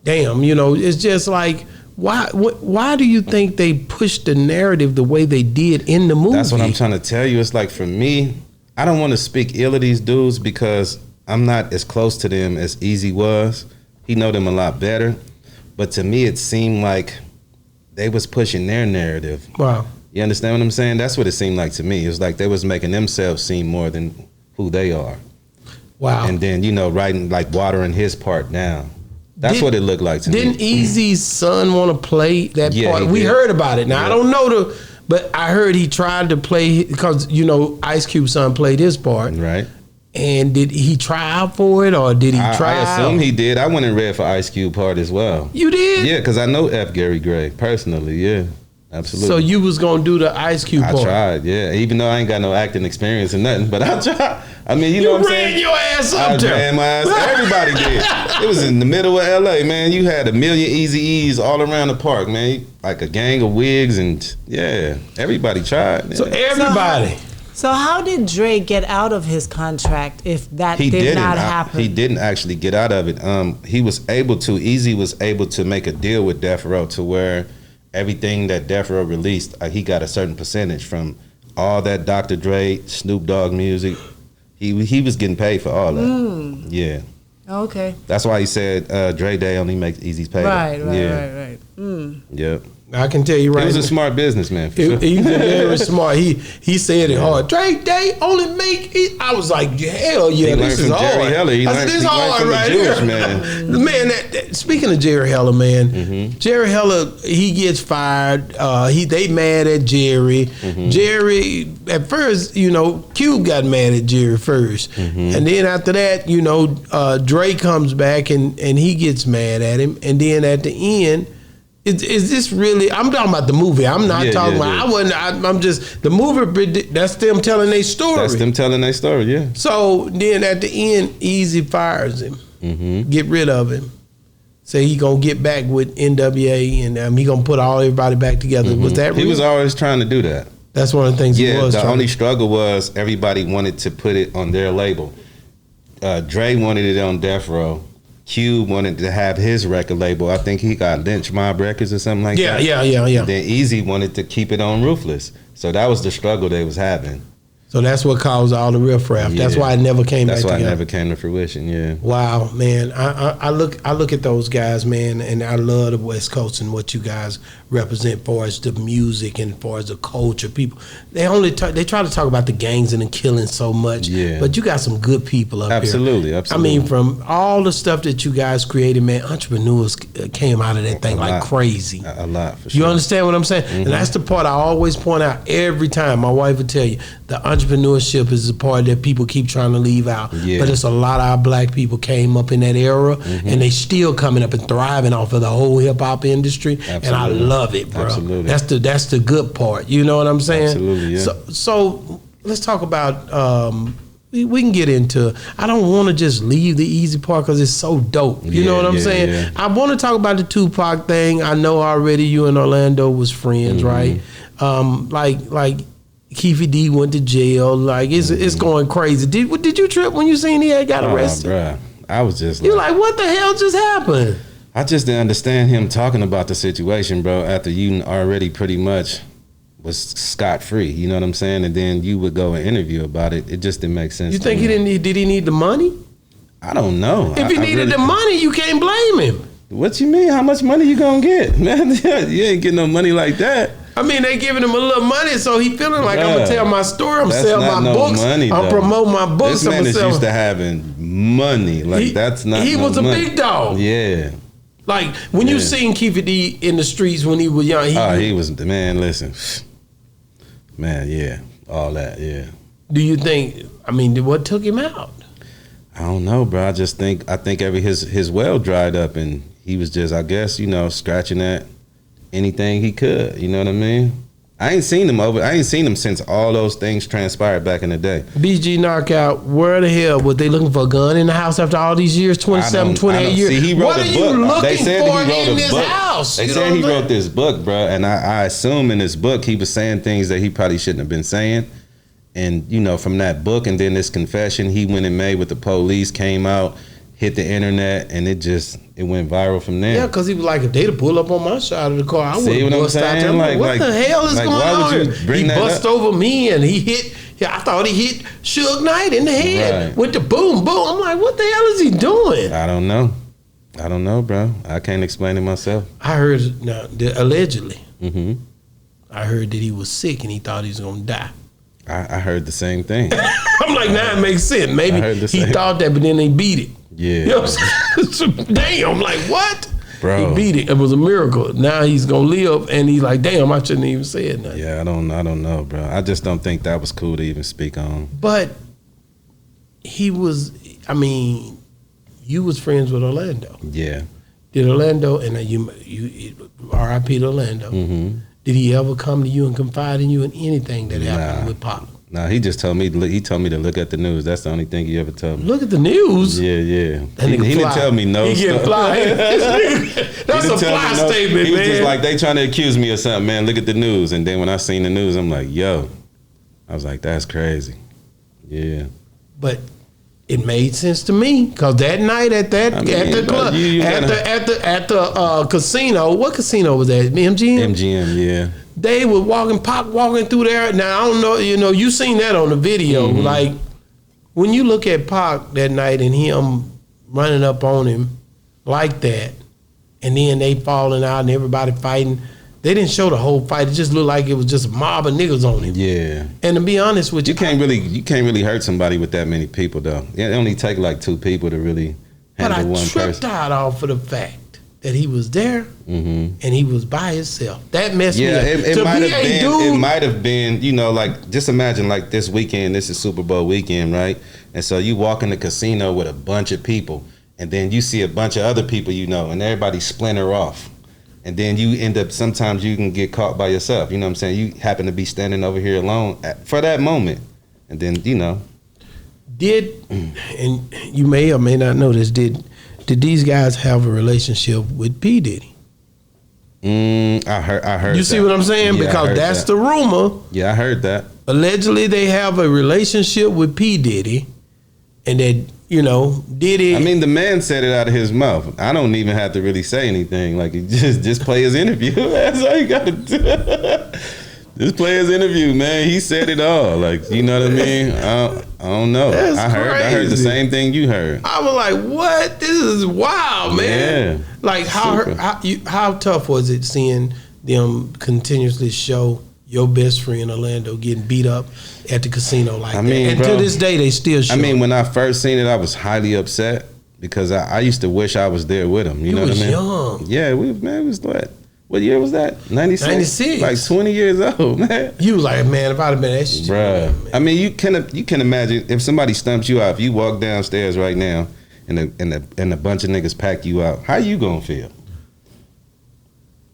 damn, you know, it's just like, why do you think they pushed the narrative the way they did in the movie? That's what I'm trying to tell you. It's like, for me, I don't want to speak ill of these dudes because I'm not as close to them as Eazy was. He know them a lot better. But to me, it seemed like they was pushing their narrative. Wow. You understand what I'm saying? That's what it seemed like to me. It was like they was making themselves seem more than who they are. Wow. And then, you know, writing, like watering his part down. That's what it looked like to me. Didn't Eazy's son want to play that part? We did. heard about it. Now, Yeah. I don't know but I heard he tried to play, because, you know, Ice Cube's son played his part. Right. And did he try out for it, or did he try I assume out? he did. I went and read for Ice Cube part as well. You did? Yeah, because I know F. Gary Gray personally. Yeah, absolutely. So you was going to do the Ice Cube part? I tried, yeah. Even though I ain't got no acting experience or nothing, but I tried. I mean, you know what I'm saying? You ran your ass up I there. ran my ass. Everybody did. It was in the middle of L.A., man. You had a million Eazy-E's all around the park, man. Like a gang of wigs, and yeah, everybody tried. Man. So everybody. So how did Dre get out of his contract if that He did didn't. not happen? He didn't actually get out of it. He was able to. Eazy was able to make a deal with Death Row to where everything that Death Row released, he got a certain percentage from all that Dr. Dre, Snoop Dogg music. He was getting paid for all that. Yeah. Okay. That's why he said Dre Day only makes Eazy's pay. Right. Yep. I can tell you right He was now. a smart businessman. For sure. He's very smart. He said it hard. Dre Day only make it. I was like, hell yeah, He this learned is from Jerry hard. Heller. He I said, learned- this he learned hard from the right Jewish here. man. Man, speaking of Jerry Heller, man, Jerry Heller, he gets fired. They mad at Jerry. Jerry, at first, you know, Cube got mad at Jerry first. And then after that, you know, Dre comes back and he gets mad at him. And then at the end, is this really? I'm talking about the movie. I'm not talking about. I'm just the movie. That's them telling their story. That's them telling their story. Yeah. So then at the end, Eazy fires him. Get rid of him. Say he gonna get back with NWA and he gonna put everybody back together. Was that real? He was always trying to do that. That's one of the things he was. The only struggle was everybody wanted to put it on their label. Dre wanted it on Death Row. Cube wanted to have his record label. I think he got Lynch Mob Records or something like that. Yeah. Then Eazy wanted to keep it on Ruthless. So that was the struggle they was having. So that's what caused all the riffraff. That's Yeah. why it never came back That's why together. it never came to fruition. Yeah. Wow, man! I look at those guys, man, and I love the West Coast and what you guys represent for as the music and for as the culture. People, they try to talk about the gangs and the killing so much, but you got some good people up here. Absolutely. I mean, from all the stuff that you guys created, man, entrepreneurs came out of that thing like crazy. A lot, for sure. You understand what I'm saying? And that's the part I always point out every time. My wife would tell you, the entrepreneurship is the part that people keep trying to leave out. Yeah. But it's a lot of our black people came up in that era, and they still coming up and thriving off of the whole hip hop industry. Absolutely. And I love it, bro. Absolutely. That's the good part. You know what I'm saying? Absolutely, yeah. So let's talk about we can get into. I don't want to just leave the Eazy part because it's so dope. You know what I'm saying? Yeah. I want to talk about the Tupac thing. I know already you and Orlando was friends, right? Like Keefy D went to jail. Like it's going crazy. Did you trip when you seen he had got arrested? Bruh. I was just you're like, what the hell just happened? I just didn't understand him talking about the situation, bro. After you already pretty much was scot-free, you know what I'm saying? And then you would go and interview about it. It just didn't make sense. You think he didn't need? Did he need the money? I don't know. If he needed the money, you can't blame him. What you mean? How much money you gonna get, man? You ain't getting no money like that. I mean, they giving him a little money, so he feeling like I'm gonna tell my story. I'm selling my books. I'm promote my books. This man is used to having money. Like that's not. He was a big dog. Yeah. Like when you seen Keefy D in the streets when he was young. He was the man. Listen. Man, yeah, all that, yeah. Do you think? I mean, what took him out? I don't know, bro. I think his well dried up, and he was just, I guess, scratching at anything he could. You know what I mean? I ain't seen him since all those things transpired back in the day. BG Knockout, where the hell was they looking for a gun in the house after all these years, 27, 28 years? See, he wrote what a are book. you looking they said for he wrote in a this book. house? They said he wrote this book, bro, and I assume in this book he was saying things that he probably shouldn't have been saying. And, from that book and then this confession he went and made with the police came out, hit the internet, and it went viral from there. Yeah, because he was like, if they'd have pulled up on my side of the car, I would have bust out there. Like, what the hell is going on here? He bust over me and he hit, I thought he hit Suge Knight in the head with the boom, boom. I'm like, what the hell is he doing? I don't know, bro. I can't explain it myself. I heard, allegedly, I heard that he was sick and he thought he was going to die. I heard the same thing. I'm like, it makes sense. Maybe he thought that, but then they beat it. Yeah. You know what I'm saying? Damn, I'm like, what? Bro. He beat it. It was a miracle. Now he's going to live, and he's like, damn, I shouldn't even say it now. Yeah, I don't know, bro. I just don't think that was cool to even speak on. But he was, you was friends with Orlando. Yeah. Did Orlando, and you R.I.P. to Orlando, did he ever come to you and confide in you in anything that happened with Pop? Nah, he just told me to look at the news. That's the only thing he ever told me. Look at the news? Yeah. He didn't tell me no he stuff. Fly. That's a fly statement, He was man. just like, they trying to accuse me of something, man. Look at the news. And then when I seen the news, I'm like, yo. I was like, that's crazy. Yeah. But it made sense to me because that night at the club, at the casino, what casino was that? MGM? MGM, yeah. They were Pac walking through there. Now I don't know, you seen that on the video. Like when you look at Pac that night and him running up on him like that, and then they falling out and everybody fighting. They didn't show the whole fight. It just looked like it was just a mob of niggas on him. Yeah. And to be honest with you, you can't really hurt somebody with that many people though. It only take like 2 people to really handle one person. But I tripped out off of the fact that he was there and he was by himself. That messed me up. It might have been, like just imagine like this weekend. This is Super Bowl weekend, right? And so you walk in the casino with a bunch of people, and then you see a bunch of other people, and everybody splinter off. And then you end up, sometimes you can get caught by yourself. You know what I'm saying? You happen to be standing over here alone for that moment. And then, and you may or may not know this, did these guys have a relationship with P. Diddy? I heard You see what I'm saying? Yeah, because that's the rumor. Yeah, I heard that. Allegedly, they have a relationship with P. Diddy. And that, Diddy. I mean, the man said it out of his mouth. I don't even have to really say anything. Like, just play his interview. That's all you got to do. Just play his interview, man. He said it all. Like, you know what I mean? I don't know. That's I heard the same thing you heard. I was like, what? This is wild, man. Yeah. Like, how tough was it seeing them continuously show your best friend Orlando getting beat up at the casino like that? And bro, to this day, they still show. When I first seen it, I was highly upset because I used to wish I was there with him. You know what I mean? Young. Yeah, we was what year was that? 96? 96. Like 20 years old, man. You was like, man, if I'd have been that shit. Bruh. I mean, you can imagine if somebody stumps you out, if you walk downstairs right now and a bunch of niggas pack you out, how you gonna feel?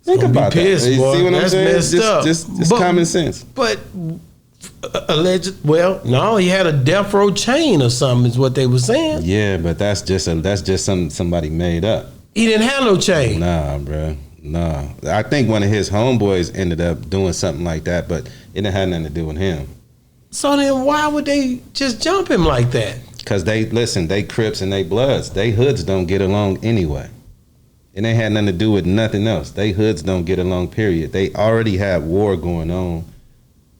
Think about pissed, that. You boy. see what I'm saying? Messed up. Just common sense. But Alleged. Well, no, he had a death row chain or something. Is what they were saying. Yeah, but that's just something somebody made up. He didn't have no chain. Nah, bro. Nah. I think one of his homeboys ended up doing something like that, but it didn't have nothing to do with him. So then, why would they just jump him like that? Cause they Crips and they Bloods. They hoods don't get along anyway. And they had nothing to do with nothing else. They hoods don't get along, period. They already had war going on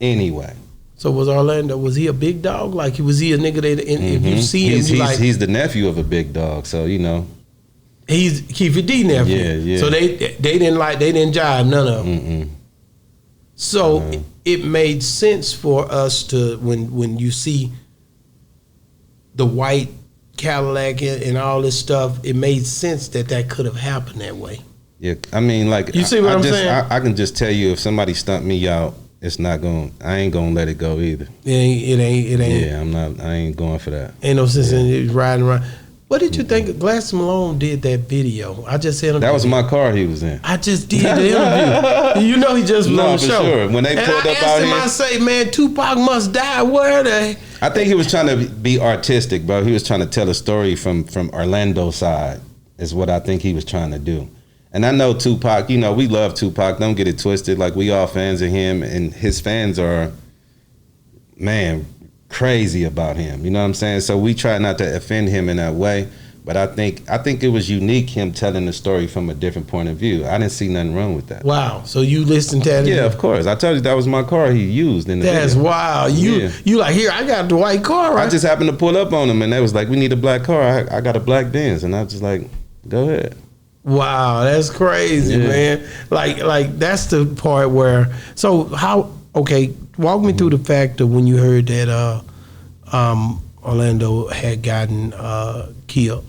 anyway. So was Orlando, was he a big dog? Like, was he a nigga that, if you see him, he's the nephew of a big dog, so you know. He's Keefe D nephew. Yeah. So they didn't jive, none of them. So it made sense for us to, when you see the white Cadillac and all this stuff, it made sense that could have happened that way. Yeah, I mean, like, you see what I'm saying? I can just tell you, if somebody stumped me out, it's not going. I ain't gonna let it go either. It ain't. Yeah, I'm not. I ain't going for that. Ain't no sense in it riding around. What did you think? Glass Malone did that video. I just said that was my car he was in. I just did the interview. You know he just was on the show. Sure. When they pulled up out here, I say, man, Tupac must die. Where are they? I think he was trying to be artistic, bro. He was trying to tell a story from Orlando's side. Is what I think he was trying to do. And I know Tupac, you know, we love Tupac. Don't get it twisted. Like, we all fans of him, and his fans are, man, crazy about him. You know what I'm saying? So we try not to offend him in that way. But I think it was unique, him telling the story from a different point of view. I didn't see nothing wrong with that. Wow. So you listened to that? Yeah, of course. I told you that was my car he used in the That's video. wild. You like, here, I got the white car, right? I just happened to pull up on him, and they was like, we need a black car. I got a black Benz. And I was just like, go ahead. Wow, that's crazy, man. Like that's the part where. So how? Okay, walk me through the fact of when you heard that Orlando had gotten killed.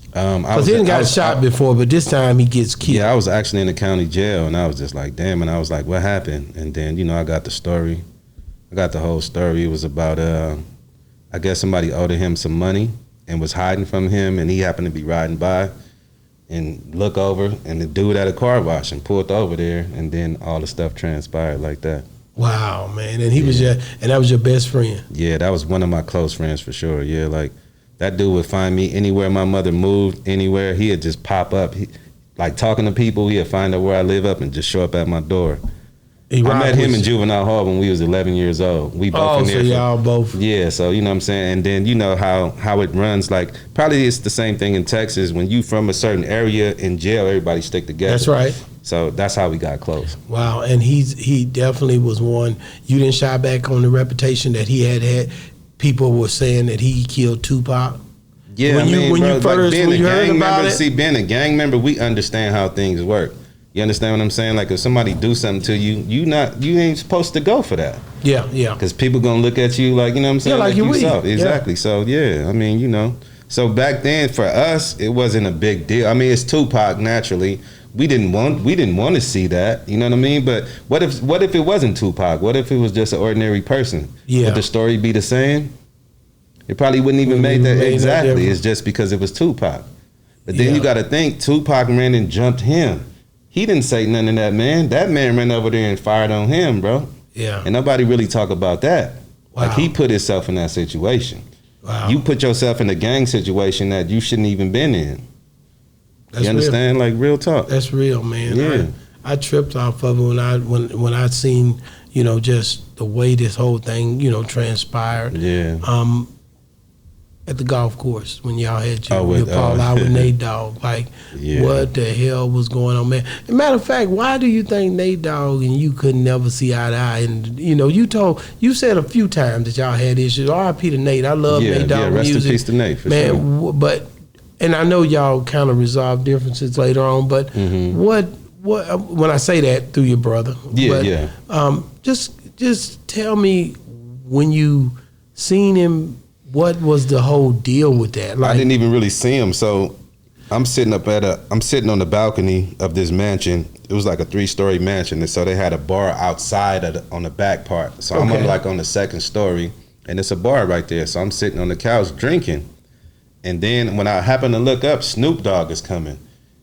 Because he didn't got shot before, but this time he gets killed. Yeah, I was actually in the county jail, and I was just like, damn. And I was like, what happened? And then, you know, I got the story. I got the whole story. It was about I guess somebody owed him some money and was hiding from him, and he happened to be riding by and look over, and the dude at a car wash and pulled over there, and then all the stuff transpired like that. Wow, man. And he was and that was your best friend. Yeah, that was one of my close friends for sure. Yeah, like that dude would find me anywhere my mother moved, anywhere, he'd just pop up. Like talking to people, he'd find out where I live up and just show up at my door. I met him in juvenile hall when we was 11 years old. We both in there. So y'all both. Yeah, so you know what I'm saying? And then you know how it runs. Like, probably it's the same thing in Texas. When you from a certain area in jail, everybody stick together. That's right. So that's how we got close. Wow, and he definitely was one. You didn't shy back on the reputation that he had. People were saying that he killed Tupac. Yeah, when you heard about it. See, being a gang member, we understand how things work. You understand what I'm saying? Like, if somebody do something to you, you ain't supposed to go for that. Yeah. Because people gonna look at you like, you know what I'm saying? Yeah, like you soft. Exactly. Yeah. So yeah, I mean, you know. So back then for us, it wasn't a big deal. I mean, it's Tupac, naturally. We didn't want to see that. You know what I mean? But what if it wasn't Tupac? What if it was just an ordinary person? Yeah. Would the story be the same? It probably wouldn't even make that exactly. It's just because it was Tupac. But then you got to think, Tupac ran and jumped him. He didn't say nothing to that man. That man ran over there and fired on him, bro. Yeah. And nobody really talk about that. Wow. Like, he put himself in that situation. Wow. You put yourself in a gang situation that you shouldn't even been in. That's you understand? Real. Like, real talk. That's real, man. Yeah. I tripped off of it when I seen, you know, just the way this whole thing, you know, transpired. Yeah. At the golf course when y'all had your fall out with Nate Dogg. Like, what the hell was going on, man? As a matter of fact, why do you think Nate Dogg and you could never see eye to eye? And, you know, you said a few times that y'all had issues. R.I.P. to Nate. I love Nate Dogg rest music. in peace to Nate, for man, sure. But, and I know y'all kind of resolved differences later on, but what, when I say that through your brother. Just tell me, when you seen him, what was the whole deal with that? Like, I didn't even really see him. So I'm sitting on the balcony of this mansion. It was like a 3-story mansion, and so they had a bar outside on the back part. So I'm on the second story, and it's a bar right there. So I'm sitting on the couch drinking, and then when I happen to look up, Snoop Dogg is coming,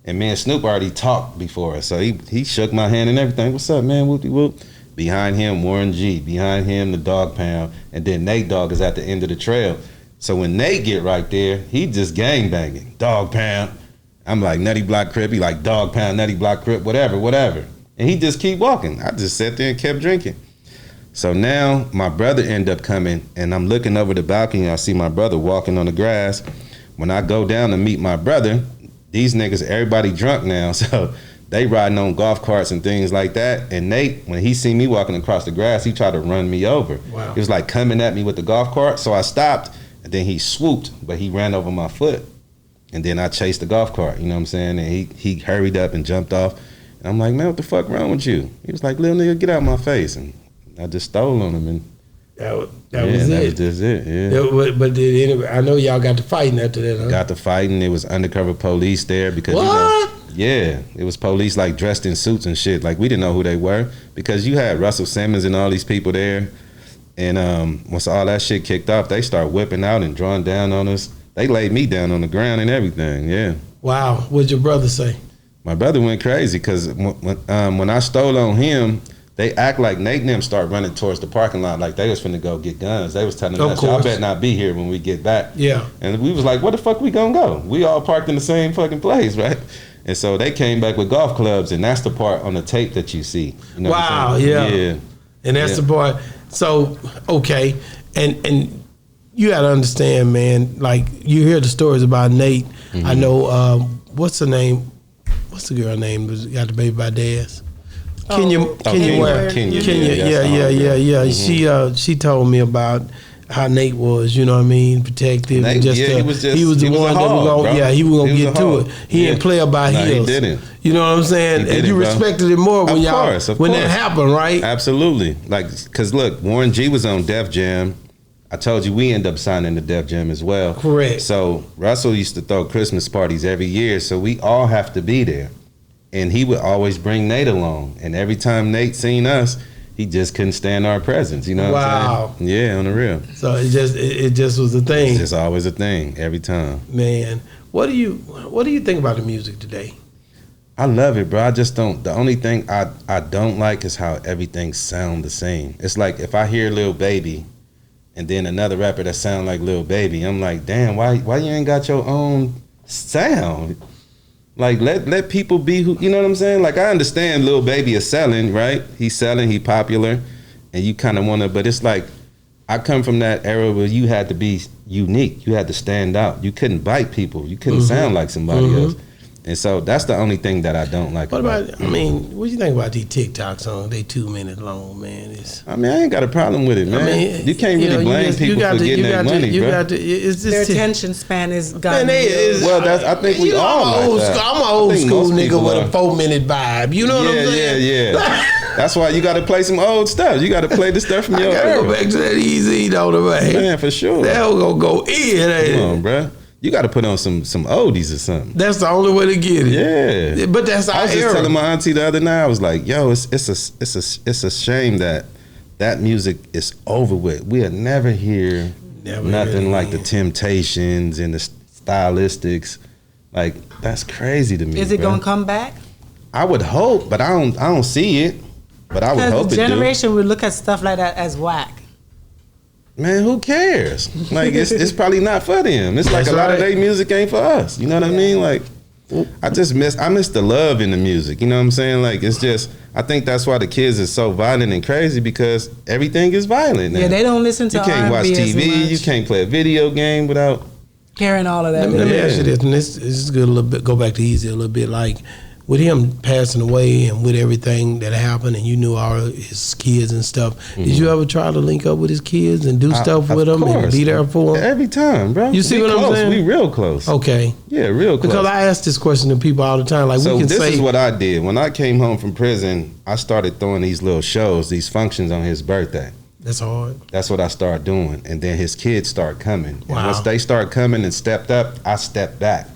and me and Snoop already talked before us. So he shook my hand and everything. What's up, man? Whoop-de-whoop. Behind him, Warren G. Behind him, the Dog Pound. And then Nate Dogg is at the end of the trail. So when Nate get right there, he just gang banging. Dog Pound. I'm like Nutty Block Crip. He like Dog Pound, Nutty Block Crip, whatever. And he just keep walking. I just sat there and kept drinking. So now my brother end up coming, and I'm looking over the balcony. I see my brother walking on the grass. When I go down to meet my brother, these niggas, everybody drunk now. So they riding on golf carts and things like that. And Nate, when he seen me walking across the grass, he tried to run me over. Wow. He was like coming at me with the golf cart. So I stopped, and then he swooped, but he ran over my foot. And then I chased the golf cart, you know what I'm saying? And he hurried up and jumped off. And I'm like, man, what the fuck wrong with you? He was like, little nigga, get out of my face. And I just stole on him. And that was that it. was just it, yeah. But did anyway, I know y'all got to fighting after that, huh? Got to fighting. It was undercover police there because What? Yeah, it was police like dressed in suits and shit. Like we didn't know who they were because you had Russell Simmons and all these people there. And once all that shit kicked off, they start whipping out and drawing down on us. They laid me down on the ground and everything. Yeah. Wow. What'd your brother say? My brother went crazy because when I stole on him, they act like Nate and them start running towards the parking lot like they was finna go get guns. They was telling us, y'all better not be here when we get back. Yeah. And we was like, where the fuck we gonna go? We all parked in the same fucking place, right? And so they came back with golf clubs, and that's the part on the tape that you see. You know wow, yeah. And that's the part. So, okay. And you gotta understand, man, like you hear the stories about Nate. Mm-hmm. I know, what's the name? What's the girl name? Got the baby by Daz? Kenya Ware. Kenya. Yeah. Mm-hmm. She told me about how Nate was, you know what I mean, protective. Nate, and he was the one that was gonna, he was gonna get to it. He didn't play about heels. He didn't. You know what I'm saying? And you respected it more when that happened, right? Absolutely. Like, cause look, Warren G was on Def Jam. I told you we end up signing to Def Jam as well. Correct. So Russell used to throw Christmas parties every year, so we all have to be there. And he would always bring Nate along. And every time Nate seen us, he just couldn't stand our presence. You know what I'm saying? Yeah, on the real. So it just was a thing. It's just always a thing every time. Man, what do you think about the music today? I love it, bro. I just don't. The only thing I don't like is how everything sound the same. It's like if I hear Lil Baby and then another rapper that sound like Lil Baby, I'm like, damn, why you ain't got your own sound? Like let people be who, you know what I'm saying? Like I understand Lil Baby is selling, right? He's selling, he popular, and you kind of want to, but it's like I come from that era where you had to be unique, you had to stand out, you couldn't bite people, you couldn't sound like somebody else. And so that's the only thing that I don't like. What about I mean, what do you think about these TikTok songs? They 2 minutes long, man. I mean, I ain't got a problem with it, man. I mean, you can't really blame people for getting that money, bro. Their attention span is gone. Well, I think we all like that. I'm an old school nigga with a 4-minute vibe. You know what I'm saying? Yeah. That's why you got to play some old stuff. You got to play the stuff from your era. Go back to that Eazy-E though, man. Man, for sure. That gonna go in. Come on, bro. You got to put on some oldies or something. That's the only way to get it. Yeah, but that's our I was just telling my auntie the other night. I was like, "Yo, it's a shame that music is over with. We'll never hear nothing like the Temptations and the Stylistics. Like that's crazy to me. Is it gonna come back? I would hope, but I don't see it. But I would hope it do. The generation would look at stuff like that as whack. Man, who cares? Like it's probably not for them. It's like a lot of their music ain't for us. You know what I mean? Like I miss the love in the music. You know what I'm saying? Like it's just I think that's why the kids are so violent and crazy because everything is violent now. Yeah, they don't listen to You can't watch TV. You can't play a video game without carrying all of that. Let me ask you this, and this is good a little bit. Go back to Eazy a little bit. Like with him passing away and with everything that happened, and you knew all his kids and stuff. Did you ever try to link up with his kids and do stuff with them and be there for them? Every time, bro. You see what I'm saying? We real close. Okay. Yeah, real close. Because I ask this question to people all the time. Like so this is what I did when I came home from prison. I started throwing these little shows, these functions on his birthday. That's hard. That's what I started doing, and then his kids start coming. Wow. And once they start coming and stepped up, I stepped back.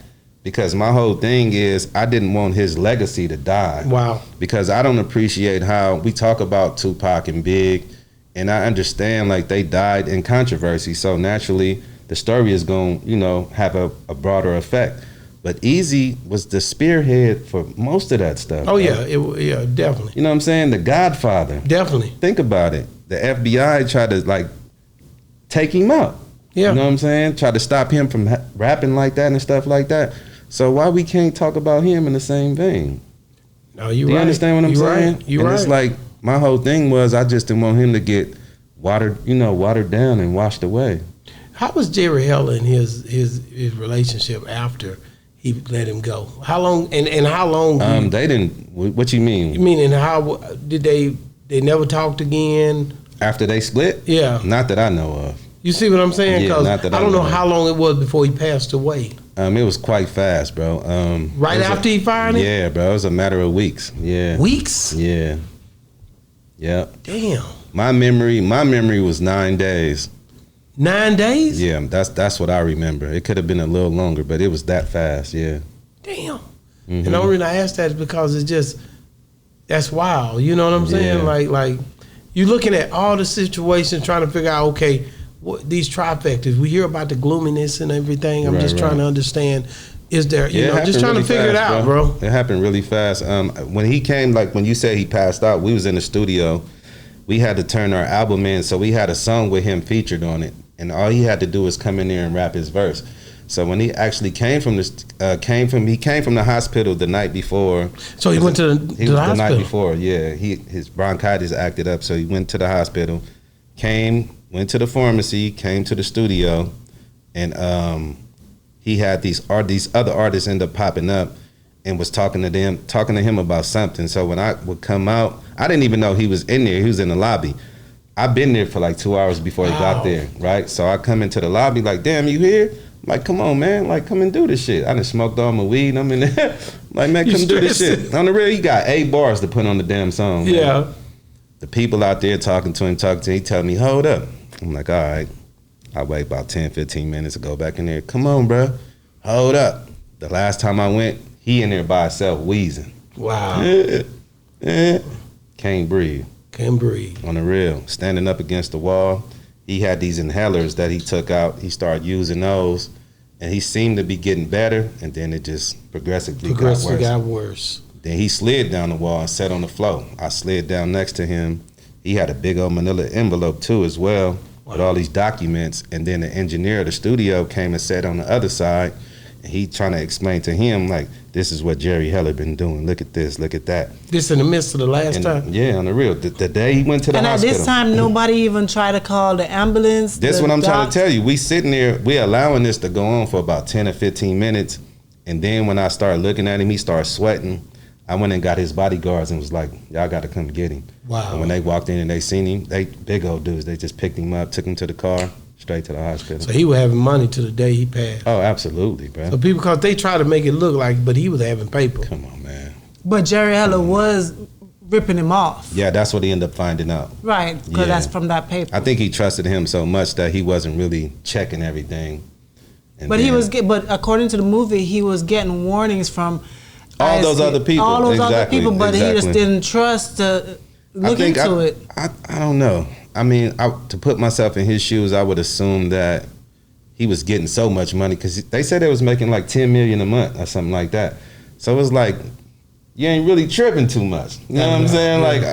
Because my whole thing is I didn't want his legacy to die. Wow. Because I don't appreciate how we talk about Tupac and Big, and I understand like they died in controversy. So naturally the story is going to, have a broader effect. But Eazy was the spearhead for most of that stuff. Oh bro. yeah, definitely. You know what I'm saying? The Godfather. Definitely. Think about it. The FBI tried to like take him out. Yeah. You know what I'm saying? Try to stop him from rapping like that and stuff like that. So why we can't talk about him in the same vein? No, you Do you right. understand what I'm saying? Right. You and right. it's like my whole thing was I just didn't want him to get watered down and washed away. How was Jerry Heller in his relationship after he let him go? How long and how long? They didn't. What you mean? You mean, and how did they never talked again After they split? Yeah. Not that I know of. You see what I'm saying? Yeah, Because not that I don't I know know. how long it was before he passed away. It was quite fast, bro. Right after he fired him? Yeah, bro. It was a matter of weeks. Yeah. Weeks? Yeah. Yep. Damn. My memory was 9 days. 9 days? Yeah, that's what I remember. It could have been a little longer, but it was that fast. Yeah. Damn. Mm-hmm. And the only reason I ask that is because it's just, that's wild. You know what I'm saying? Yeah. Like you're looking at all the situations, trying to figure out, okay, what these trifectas. We hear about the gloominess and everything. I'm just trying to understand. Is there, you know, just trying to figure it out, bro. It happened really fast. When he came, like when you said he passed out, we was in the studio. We had to turn our album in, so we had a song with him featured on it, and all he had to do was come in there and rap his verse. So when he actually came from the hospital the night before. So he went to the hospital the night before. Yeah, his bronchitis acted up, so he went to the hospital. Went to the pharmacy, came to the studio, and he had these other artists end up popping up and was talking to him about something. So when I would come out, I didn't even know he was in there. He was in the lobby. I've been there for like 2 hours before he got there, right? So I come into the lobby like, damn, you here? I'm like, come on, man. Like, come and do this shit. I done smoked all my weed. I'm in there. Like, man, come do this shit. On the real, he got 8 bars to put on the damn song. Man. Yeah. The people out there talking to him, he tell me, hold up. I'm like, all right. I wait about 10, 15 minutes to go back in there. Come on, bro. Hold up. The last time I went, he in there by himself wheezing. Wow. Can't breathe. Can't breathe. On the real. Standing up against the wall. He had these inhalers that he took out. He started using those. And he seemed to be getting better. And then it just progressively got worse. Then he slid down the wall and sat on the floor. I slid down next to him. He had a big old manila envelope too as well with all these documents. And then the engineer of the studio came and sat on the other side. And he trying to explain to him, like, this is what Jerry Heller been doing. Look at this, look at that. This in the midst of the last time? Yeah, on the real. The day he went to the hospital. And at this time, nobody even tried to call the ambulance? This is what I'm trying to tell you. We sitting there, we allowing this to go on for about 10 or 15 minutes. And then when I started looking at him, he started sweating. I went and got his bodyguards and was like, y'all got to come get him. Wow. And when they walked in and they seen him, they big old dudes, they just picked him up, took him to the car, straight to the hospital. So he was having money to the day he passed. Oh, absolutely, bro. So people, because they try to make it look like, but he was having paper. Come on, man. But Jerry Heller was ripping him off. Yeah, that's what he ended up finding out. Right, because that's from that paper. I think he trusted him so much that he wasn't really checking everything. And but but according to the movie, he was getting warnings from all those other people. All those other people, but he just didn't trust to look into it. I don't know. I mean, to put myself in his shoes, I would assume that he was getting so much money because they said they was making like $10 million a month or something like that. So it was like, you ain't really tripping too much. You know what I'm saying? Like,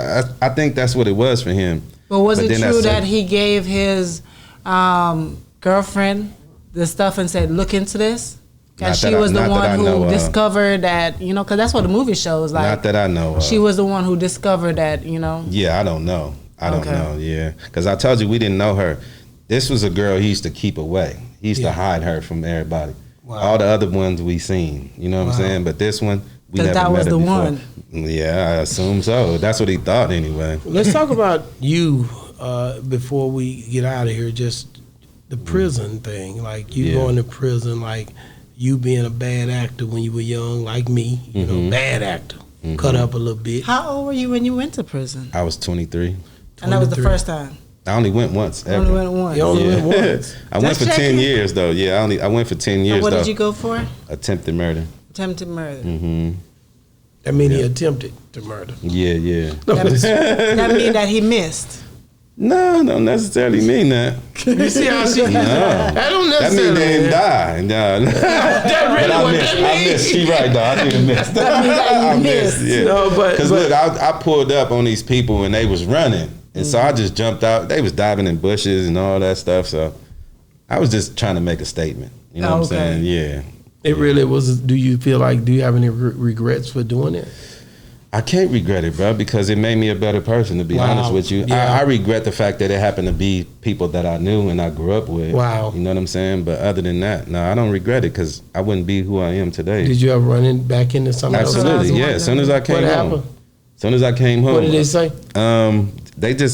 I think that's what it was for him. But was it true that he gave his girlfriend the stuff and said, look into this? And she was the one who discovered that, you know, because that's what the movie shows. Like, not that I know of. She was the one who discovered that, you know. Yeah, I don't know. I don't know, yeah. Because I told you we didn't know her. This was a girl he used to keep away. He used to hide her from everybody. Wow. All the other ones we seen, you know what I'm saying? But this one, we never met her before. That was the one. Yeah, I assume so. That's what he thought anyway. Let's talk about you before we get out of here, just the prison thing. Like, you going to prison, like, you being a bad actor when you were young, like me, you know, bad actor, cut up a little bit. How old were you when you went to prison? I was 23. And that was the first time? I only went once ever. Only went once. You only went once. I went for 10 years though. Yeah, I went for 10 years. And what did you go for? Attempted murder. Attempted murder. That means he attempted to murder. Yeah. That means that he missed. No, don't necessarily mean that. You see how she? No. That don't That necessarily means they didn't die. No. That really what that means. I missed. She right though. I didn't miss. I missed. Yeah. No, because look, I pulled up on these people and they was running, and so I just jumped out. They was diving in bushes and all that stuff. So I was just trying to make a statement. You know what I'm saying? Yeah. It really was. Do you feel like? Do you have any regrets for doing it? I can't regret it, bro, because it made me a better person, to be honest with you. Yeah. I regret the fact that it happened to be people that I knew and I grew up with. Wow. You know what I'm saying? But other than that, no, I don't regret it because I wouldn't be who I am today. Did you ever run back into something else? Absolutely, yeah. As soon as I came home. As soon as I came home. What did they say?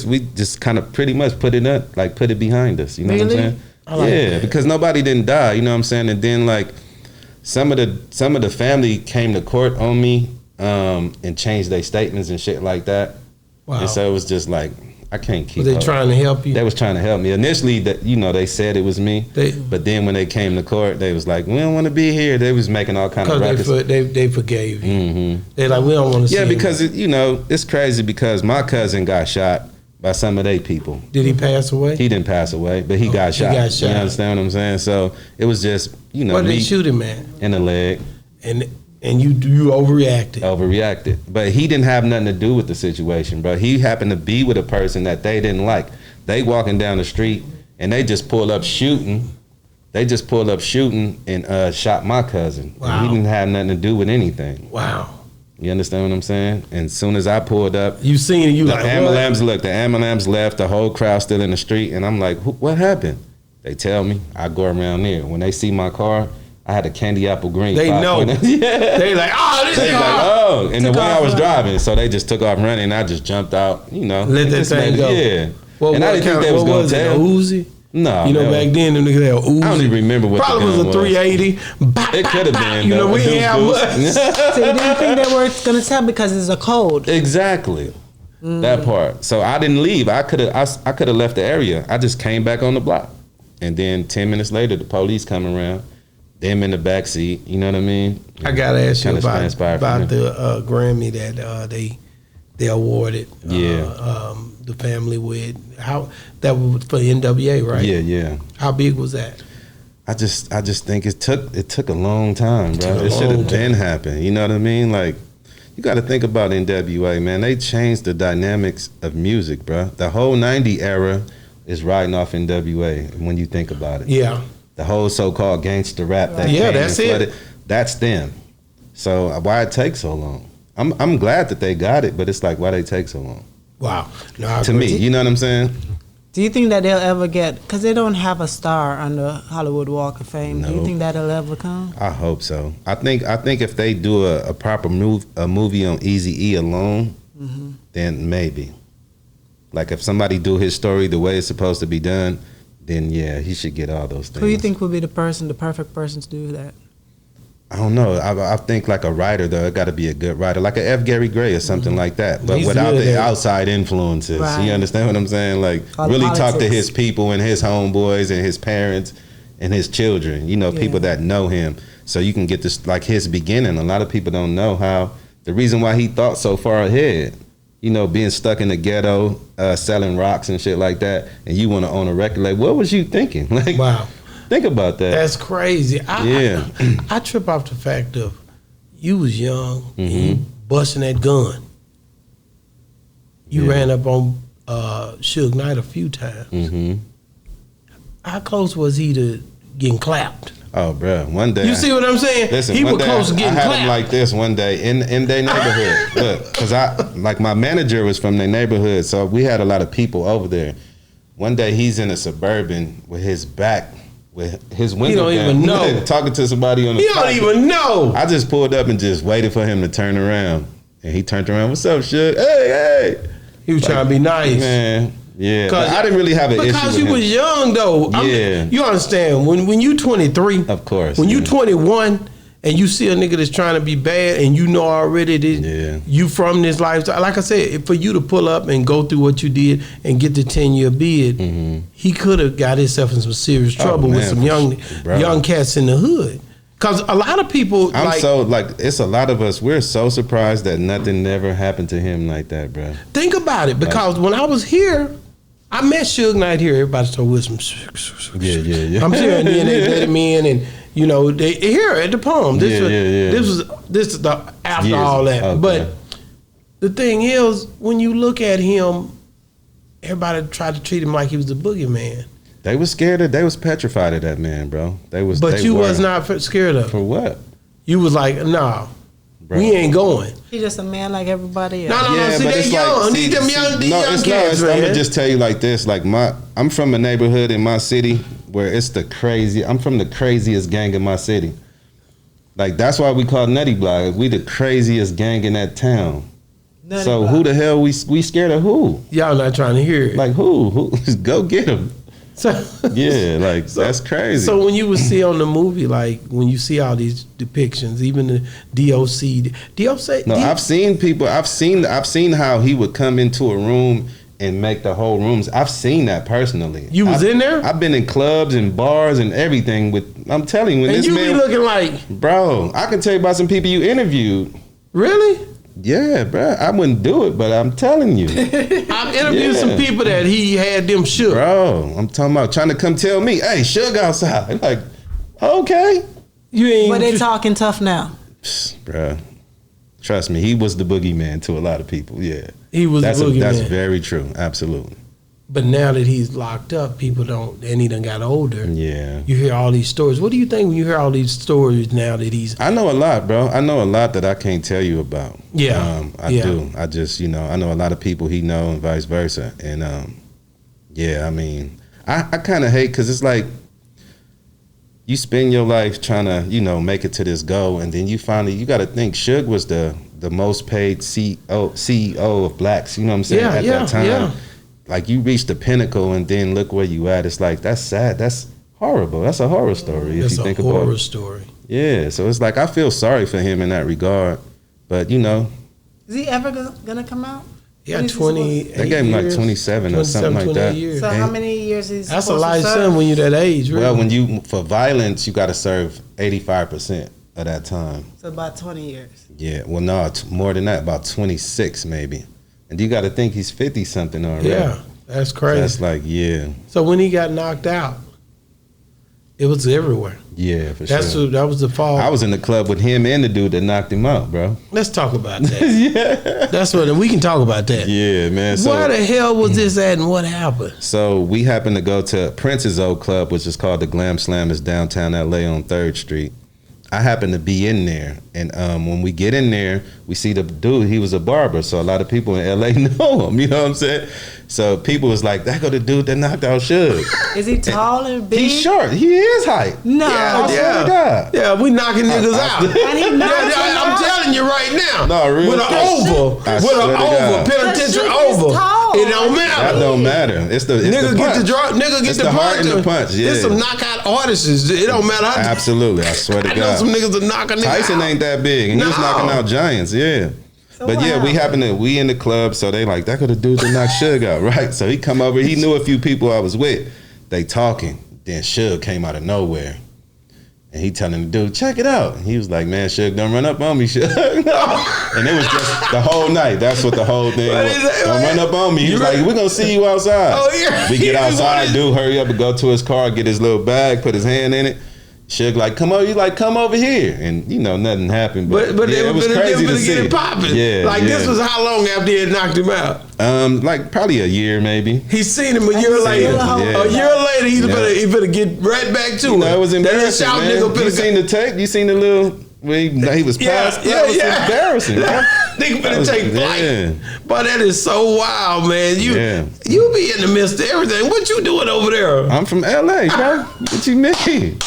We just kind of pretty much put it behind us. You know what I'm saying? Like that. Because nobody didn't die, you know what I'm saying? And then like some of the family came to court on me. And changed their statements and shit like that. Wow. And so it was just like, I can't keep up. Were they trying to help you? They was trying to help me. Initially, they said it was me. But then when they came to court, they was like, we don't want to be here. They was making all kind of records. They forgave you. Mm-hmm. They're like, we don't want to see you. Yeah, because, it's crazy because my cousin got shot by some of their people. Did he pass away? He didn't pass away, but he got shot. You understand what I'm saying? So it was just, What did they shoot him at? In the leg. And you overreacted. Overreacted. But he didn't have nothing to do with the situation, bro. He happened to be with a person that they didn't like. They walking down the street and they just pulled up shooting. And shot my cousin. Wow. And he didn't have nothing to do with anything. Wow. You understand what I'm saying? And as soon as I pulled up, you seen it, the ambulance left, the whole crowd still in the street, and I'm like, what happened? They tell me, I go around there. When they see my car, I had a candy apple green. They know. They like, this is car. And the way I was driving, so they just took off running. And I just jumped out, Let that thing go. Yeah. Well, and I didn't think they was going to tell. A Uzi? No. Back then, them niggas had Uzi. I don't even remember what probably the gun was a 380. It could have been. We didn't have much. So you didn't think they were going to tell because it's a code. Exactly. That part. So I didn't leave. I could have left the area. I just came back on the block. And then 10 minutes later, the police come around. Them in the back seat, you know what I mean? I gotta ask you about the Grammy that they awarded the family with. How that was for NWA, right? Yeah. How big was that? I just think it took a long time, bro. It should have been happened. You know what I mean? Like, you got to think about NWA, man. They changed the dynamics of music, bro. The whole '90s era is riding off NWA when you think about it. Yeah. The whole so-called gangster rap that came that's and flooded, it. That's them. So why it take so long? I'm glad that they got it, but it's like, why they take so long? Wow. To me, you know what I'm saying? Do you think that they'll ever get, because they don't have a star on the Hollywood Walk of Fame, do you think that'll ever come? I hope so. I think if they do a proper movie on Eazy-E alone, then maybe. Like if somebody do his story the way it's supposed to be done, then yeah, he should get all those things. Who do you think would be the perfect person to do that? I don't know. I think like a writer though, it got to be a good writer, like a F. Gary Gray or something like that, but without the outside influences. Right. You understand what I'm saying? Like all really talk to his people and his homeboys and his parents and his children. People that know him, so you can get this like his beginning. A lot of people don't know how the reason why he thought so far ahead. Being stuck in the ghetto, selling rocks and shit like that, and you want to own a record label. What was you thinking? Like, wow. Think about that. That's crazy. I trip off the fact of you was young and you busting that gun. You ran up on Suge Knight a few times. How close was he to getting clapped? Oh, bro, one day. You see what I'm saying? Listen, he was close to getting clapped. I had him like this one day in their neighborhood. Look, because my manager was from their neighborhood, so we had a lot of people over there. One day he's in a Suburban with his back, with his window down. He don't even know. Talking to somebody on the He don't even know. I just pulled up and just waited for him to turn around. And he turned around, what's up, Suge? Hey. He was trying to be nice. Man. Yeah, I didn't really have an issue with him. Because you was young, though. You understand, when you 23. Of course. When you 21 and you see a nigga that's trying to be bad and you know already that you from this lifestyle. Like I said, for you to pull up and go through what you did and get the 10-year bid, he could have got himself in some serious trouble with some young cats in the hood. Because a lot of people, it's a lot of us, we're so surprised that nothing never happened to him like that, bro. Think about it, because when I was here, I met Suge Knight here. Everybody started whispering. Yeah. I'm sure, and then they let him in, and you know they here at the Palm. This is the after Years. all that. Okay. But the thing is, when you look at him, everybody tried to treat him like he was the boogeyman. They was scared they was petrified of that man, bro. But you was not scared of him. For what? You was like, nah, Bro. we ain't going. He's just a man like everybody else. No. See, they young. These them young cats, man. I'm gonna just tell you like this. Like I'm from a neighborhood in my city where it's I'm from the craziest gang in my city. Like that's why we call Nutty Block. We the craziest gang in that town. Nutty so Block. who the hell we scared of who? Y'all not trying to hear it. Like who? Go get him. So, Yeah, like that's crazy. So when you would see on the movie, like when you see all these depictions, even the DOC. No, I've seen people. I've seen how he would come into a room and make the whole rooms. I've seen that personally. You was in there? I've been in clubs and bars and everything. I'm telling you, when And this you man, be looking like, bro, I can tell you about some people you interviewed. really? Yeah, bro, I wouldn't do it, but I'm telling you, I've interviewed some Yeah. people that he had them shook. bro. I'm talking about trying to come tell me, hey, Suge outside. Like, okay, You ain't. But they talking tough now. bro. Trust me, he was the boogeyman to a lot of people. Yeah, He was that's the boogeyman. that's very true. Absolutely. But now that he's locked up, people don't, and he done got older. Yeah. You hear all these stories. What do you think when you hear all these stories now that he's? I know a lot, bro. I know a lot that I can't tell you about. Yeah, I do. I just, I know a lot of people he know and vice versa. And yeah, I mean, I kind of hate because it's like you spend your life trying to, make it to this goal, and then you got to think Suge was the most paid CEO of blacks. You know what I'm saying? At that time. Yeah. Like you reach the pinnacle, and then look where you at. It's like that's sad. That's horrible. That's a horror story if It's you a think about horror it. story. Yeah, so it's like I feel sorry for him in that regard, but Is he ever gonna come out? Yeah, What is he 20. they gave him like 27 or something like that. Years. So how many years is That's a supposed to life serve? sentence when you're that age. Really. Well, when you for violence, you got to serve 85% of that time. So about 20 years. Yeah, well, no, it's more than that, about 26 maybe. And you got to think he's 50 something already. Yeah, that's crazy. That's like So when he got knocked out, it was everywhere. yeah, for sure. That was the fall. I was in the club with him and the dude that knocked him out, bro. Let's talk about that. Yeah, That's what we can talk about that. yeah, man. So, Where the hell was this at, and what happened? So we happened to go to Prince's old club, which is called the Glam Slam. It's downtown LA on 3rd Street. I happened to be in there, and when we get in there, we see the dude. He was a barber, so a lot of people in LA know him. You know what I'm saying? So people was like, "That go the dude that knocked out Suge." Is he tall and big? He's short. He is height. No. I swear to God. Yeah, we knocking niggas out. And he knocked him I'm out? telling you right now. No, real with an shit. over, I with swear an to over, God. penitentiary That shit is over. tall. It don't That matter. don't matter. It's the Nigga the get punch. the draw. Nigga get It's the the heart punch. and the punch. Yeah. There's some knockout artists. It don't matter. Absolutely. I swear to I know God. some niggas that knock a nigga Tyson out. ain't that big, and he was No. knocking out giants. Yeah. So But what yeah, happened? we in the club, so they like, that could have dude that knocked Suge out, right? So he come over, he knew a few people I was with. They talking. Then Suge came out of nowhere. And he telling the dude, check it out. And he was like, man, Suge, don't run up on me, Suge. And it was just the whole night. That's what the whole thing What was. is that? Don't run up on me. He was like, we're going to see you outside. Oh, yeah. We get He outside, wanted- dude hurry up and go to his car, get his little bag, put his hand in it. Suge like, come over. He's like, come over here. And, nothing happened. But But yeah, it was crazy to get see. it popping. Yeah, Like this yeah. was how long after he had knocked him out? Like probably a year maybe. He seen him a year later. Yeah. A year later, he Yeah. better get right back to You it. know, it was That embarrassing, shout man. nigga You finna seen the tape? You seen the little where he was passed? That was embarrassing, bro. Nigga That finna was- take flight. yeah. But that is so wild, man. You be in the midst of everything. What you doing over there? I'm from LA, bro. What you mean?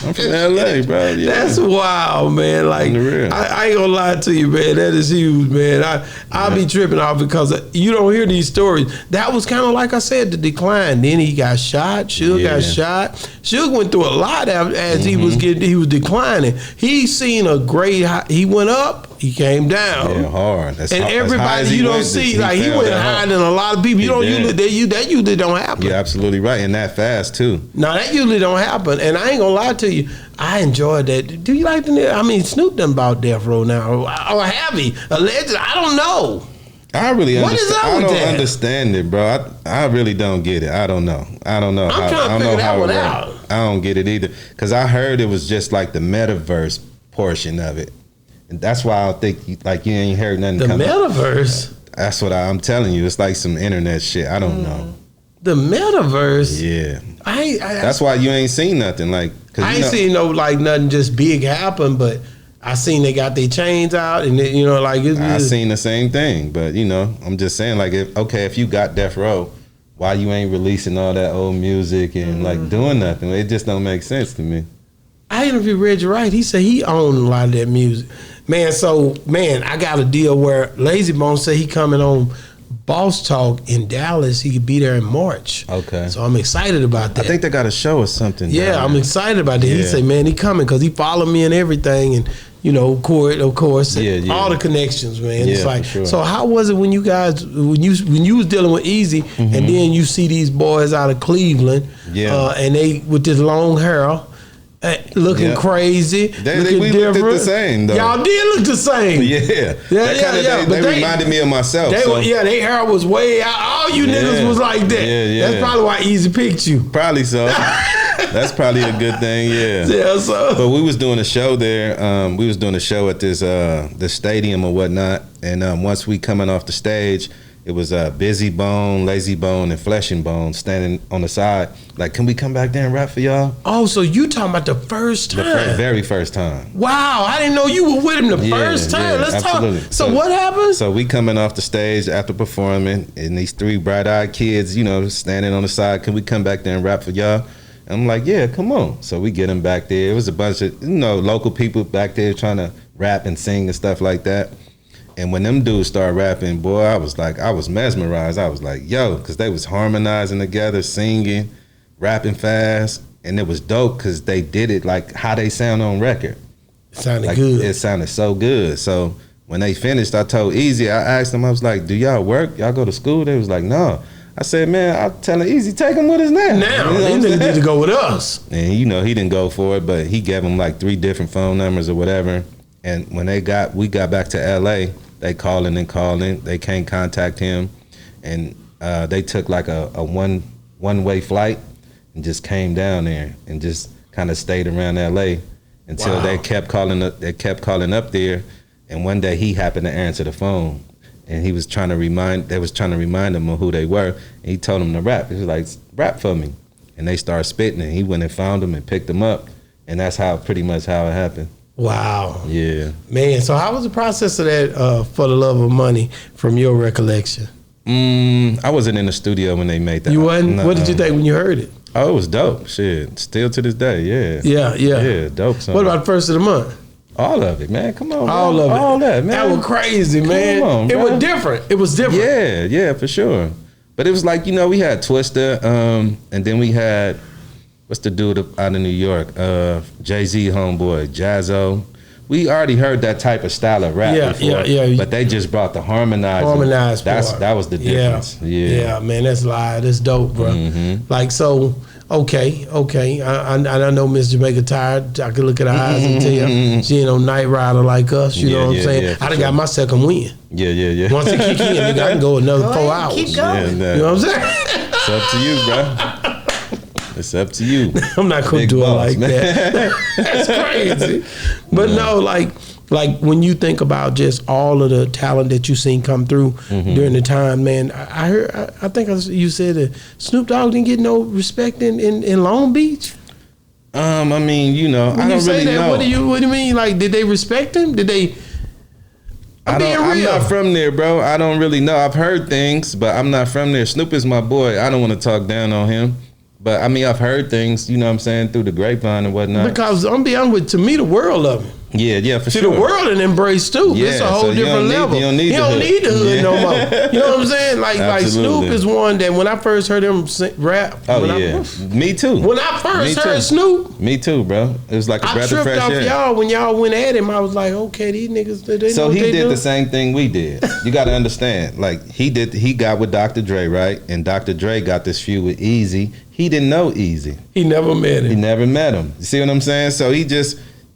I'm from LA, bro. Yeah. That's wild, man. Like On the real. I ain't gonna lie to you, man. That is huge, man. I'll be tripping off because you don't hear these stories. That was kind of like I said, the decline. Then he got shot. Suge got shot. Suge went through a lot as he was declining. He seen a great. He went up. He came down. Yeah, hard. That's And hard. As high everybody as he you don't went, see, he like he fell went that higher hard. than a lot of people. You He don't did. usually that usually don't happen. You're absolutely right, and that fast too. No, that usually don't happen. And I ain't gonna lie to you, I enjoyed that. Do you like the? I mean, Snoop done bought Death Row now, or have he? Allegedly, I don't know. I really What is up understand. I with don't that? understand it, bro. I really don't get it. I don't know. I'm trying to figure that one out. I don't get it either. Because I heard it was just like the metaverse portion of it. And that's why I think you ain't heard nothing. The metaverse? That's what I'm telling you. It's like some internet shit. I don't know. The metaverse? Yeah. I That's why you ain't seen nothing. Like, cause I ain't seen no like nothing just big happen, but I seen they got their chains out and you know like I seen the same thing, but you know I'm just saying like if you got Death Row, why you ain't releasing all that old music and like doing nothing? It just don't make sense to me. I interviewed Reggie Wright. He said he owned a lot of that music, man. So man, I got a deal where Lazy Bone said he coming on Boss Talk in Dallas. He could be there in March. Okay. So I'm excited about that. I think they got a show or something. Yeah, I'm excited about that. He Yeah. said, man, he coming because he followed me and everything, and you know, of course, Yeah. all the connections, man. Yeah, It's like, for sure. so how was it when you guys, when you was dealing with Eazy, and then you see these boys out of Cleveland, Yeah. and they with this long hair, looking Yeah. crazy, looking we different. looked the same though. Y'all did look the same. Yeah. They but reminded me of myself. so. Their hair was way out. All you niggas was like that. Yeah. That's probably why Eazy picked you. Probably so. That's probably a good thing. Yeah. Yeah, so. But we was doing a show there. We was doing a show at this the stadium or whatnot. And once we coming off the stage, it was Busy Bone, Lazy Bone, and Flesh and Bone standing on the side. Like, can we come back there and rap for y'all? Oh, so you talking about the first time? The very first time. Wow, I didn't know you were with him the first time. Yeah, Let's absolutely. talk. So what happened? So we coming off the stage after performing, and these three bright-eyed kids, you know, standing on the side. Can we come back there and rap for y'all? And I'm like, yeah, come on. So we get them back there. It was a bunch of, you know, local people back there trying to rap and sing and stuff like that. And when them dudes started rapping, boy, I was mesmerized. I was like, yo, because they was harmonizing together, singing, rapping fast. And it was dope because they did it like how they sound on record. It sounded Like, good. it sounded so good. So when they finished, I told Eazy, I asked them, I was like, do y'all work? Y'all go to school? They was like, no. I said, man, I'm telling Eazy, take him with us now. Now, You know what I'm these niggas saying? need to go with us. And you know, he didn't go for it, but he gave them like 3 different phone numbers or whatever. And when we got back to LA, they calling. They can't contact him. And they took like a one-way flight and just came down there and just kind of stayed around LA until they kept calling up there. And one day he happened to answer the phone. And they was trying to remind him of who they were. And he told them to rap. He was like, rap for me. And they started spitting, and he went and found them and picked them up. And that's pretty much how it happened. Wow. Yeah. Man, so how was the process of that For the Love of Money from your recollection? I wasn't in the studio when they made that. You wasn't? No. What did you think when you heard it? Oh, it was dope. Shit. Still to this day, yeah. Yeah. Yeah, dope song. What about first of the month? all of it, man? Come on, All bro. of it. All that, man. That was crazy, man. Come on, it bro. was different. It was different. Yeah, for sure. But it was like, we had Twista, and then we had, what's the dude out of New York? Jay-Z homeboy, Jazzo. We already heard that type of style of rap before. Yeah. But they just brought the harmonized part. That was the difference. Yeah, man, that's live. That's dope, bro. Mm-hmm. Like, so, okay. I know Miss Jamaica tired. I could look at her eyes and tell she ain't no night rider like us. You know what I'm saying? I done got my second win. Yeah. Once it kick in, nigga, I can go another 4 hours. Keep going. Yeah, You know what I'm saying? It's up to you, bro. It's up to you. I'm not gonna Big do boss, it like man. that. That's crazy. But no, like when you think about just all of the talent that you seen come through during the time, man. I heard. I think you said that Snoop Dogg didn't get no respect in Long Beach. I mean, When I you don't say really that, know. what do you mean? Like, did they respect him? Did they? I'm not from there, bro. I don't really know. I've heard things, but I'm not from there. Snoop is my boy. I don't want to talk down on him. But I mean, I've heard things, you know what I'm saying, through the grapevine and whatnot. Because I'm be honest with, to me, the world of him. Yeah, for See, sure. the world and embrace too. Yeah, It's a whole so you different don't need- level. you don't need He the don't hood. need the hood Yeah. no more. You know what I'm saying? Like Absolutely. Snoop is one that when I first heard him rap. Oh, yeah. Me too. When I first Me heard too. Snoop, Me too, bro. It was like a I breath of tripped fresh off air. y'all when y'all went at him. I was like, okay, these niggas, they So know what he they did do. the same thing we did. You got to understand. Like, he got with Dr. Dre, right? And Dr. Dre got this feud with Eazy. He didn't know Eazy. He never met He him. never met him. You see what I'm saying? So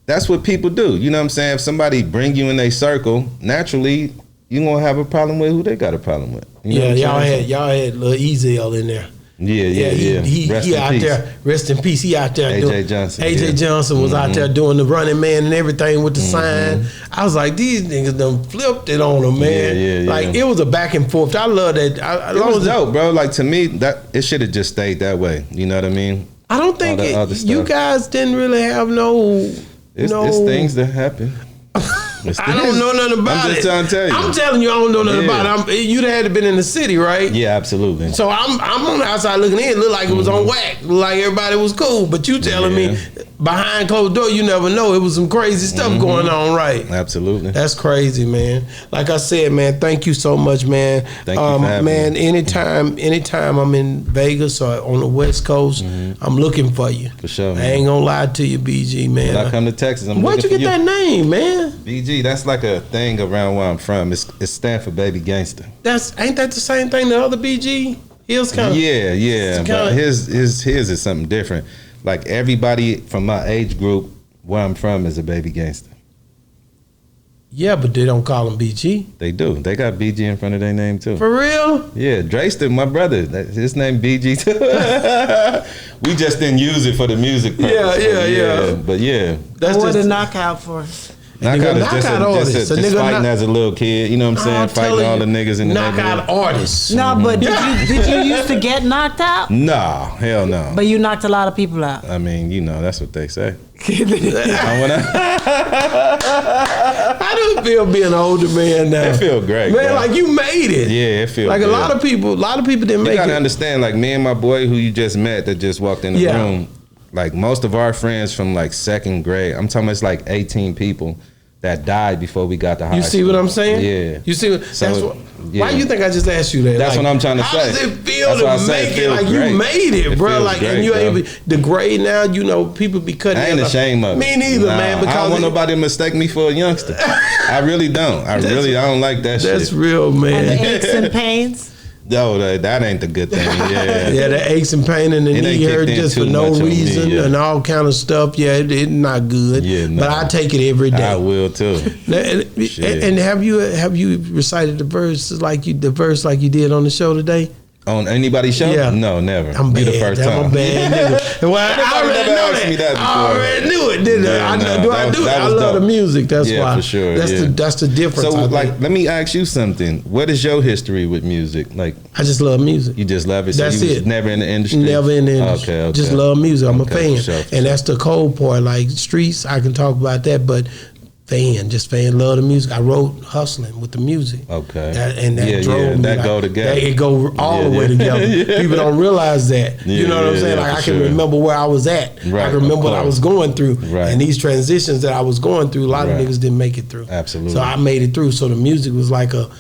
that's what people do. You know what I'm saying? If somebody bring you in their circle, naturally, you gonna have a problem with who they got a problem with. You know what I'm saying? y'all had little Eazy-E in there. Yeah. He out peace. there. Rest in peace. He out there. AJ Johnson was out there doing the running man and everything with the sign. I was like, these niggas done flipped it on him, man. Yeah. Like it was a back and forth. I love that. It was dope, bro. Like to me, that it should have just stayed that way. You know what I mean? I don't think you guys didn't really have It's things that happen. I don't know nothing about it. I'm just trying to tell you. I'm telling you, I don't know nothing about it. You'd had to been in the city, right? Yeah, absolutely. So I'm on the outside looking in. It looked like it was on whack. Looked like everybody was cool. But you telling me behind closed door, you never know. It was some crazy stuff going on, right? Absolutely. That's crazy, man. Like I said, man, thank you so much, man. Thank you for having me. Anytime I'm in Vegas or on the West Coast, I'm looking for you. For sure, man. I ain't gonna lie to you, BG, man. When I come to Texas, I'm Where'd you looking get for that name, man? BG, that's like a thing around where I'm from. It stands for baby gangster. Ain't that the same thing the other BG? His kind of Yeah. But his is something different. Like everybody from my age group where I'm from is a baby gangster. Yeah, but they don't call him BG. They do. They got BG in front of their name too. For real? Yeah, Drayston, my brother, his name BG too. We just didn't use it for the music purpose. Yeah. But yeah. That's what a knockout for. Knockout is just fighting as a little kid, you know what I'm saying? Fighting all the niggas in the neighborhood. Knockout artists. No, but did you used to get knocked out? No, hell no. But you knocked a lot of people out. I mean, you know, that's what they say. How do it feel being an older man now? It feel great, man. Bro. Like you made it. Yeah, it feels like good. a lot of people didn't make it. You gotta understand, like me and my boy who you just met that just walked in the room. Like most of our friends from like second grade, I'm talking about it's like 18 people that died before we got to high school. You see what I'm saying? Yeah. You see why you think I just asked you that? That's what I'm trying to say. How does it feel to make it? Like you made it, bro. Like and you ain't the grade now. You know people be cutting. I ain't ashamed of it. Me neither, man. Because I don't want nobody to mistake me for a youngster. I really don't. I don't like that shit. That's real, man. And the aches and pains. No, that ain't the good thing. Yeah, the aches and pain in the knee hurt just for no reason and all kind of stuff. Yeah, it's not good. Yeah, no. But I take it every day. I will too. And have you recited the verse like you did on the show today? On anybody's show? Yeah. No, never. I'm bad. You the first time. I'm a bad nigga. Well, I already know that. Me that before. I already knew it, didn't I? I do it. I love the music. That's why. For sure. That's the difference. So, like, let me ask you something. What is your history with music? Like, I just love music. You just love it. So that's you it. Was never in the industry. Never in the industry. Okay. Just love music. I'm a fan, for and that's the cold part. Like streets, I can talk about that, but. Love the music. I wrote Hustling with the music. Okay. And that drove me. That go together. It go all the way together. People don't realize that. You know what I'm saying? Like I can remember where I was at. Right, I can remember what I was going through. Right. And these transitions that I was going through, a lot of niggas didn't make it through. Absolutely. So I made it through. So the music was like a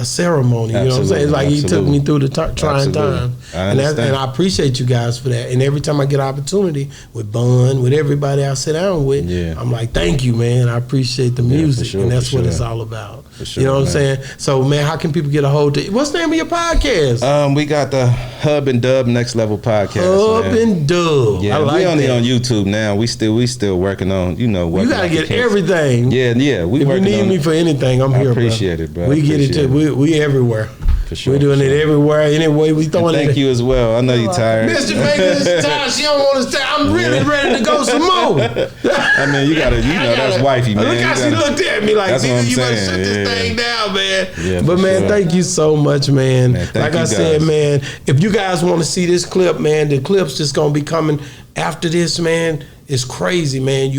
ceremony. You know what I'm saying? It's like he took me through the trying time. And I appreciate you guys for that. And every time I get an opportunity with Bun, with everybody I sit down with, I'm like, thank you, man. I appreciate the music. And that's what it's all about. You know what I'm saying? So, man, how can people get a hold of it? What's the name of your podcast? We got the Hub and Dub Next Level podcast. Hub and Dub. Yeah, we only on YouTube now. We still working on, you got to get everything. Yeah. If you need me for anything, I'm here, appreciate it, bro. We get it too. We everywhere. For sure. We're doing it everywhere. Anyway, we throwing it. Thank you as well. I know you're tired. Mr. Baker's tired. She don't want to stay. I'm really ready to go some more. I mean, you know, that's wifey, man. Look how she looked at me like, nigga, you better shut this thing down, man. Yeah, but, man, thank you so much, man. Like I said, man, if you guys want to see this clip, man, the clip's just going to be coming after this, man. It's crazy, man.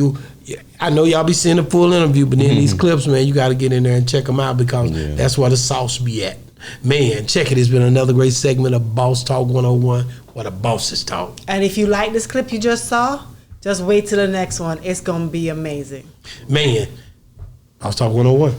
I know y'all be seeing the full interview, but then these clips, man, you got to get in there and check them out because that's where the sauce be at. Man, check it. It's been another great segment of Boss Talk 101, where the bosses talk. And if you like this clip you just saw, just wait till the next one. It's going to be amazing. Man, Boss Talk 101.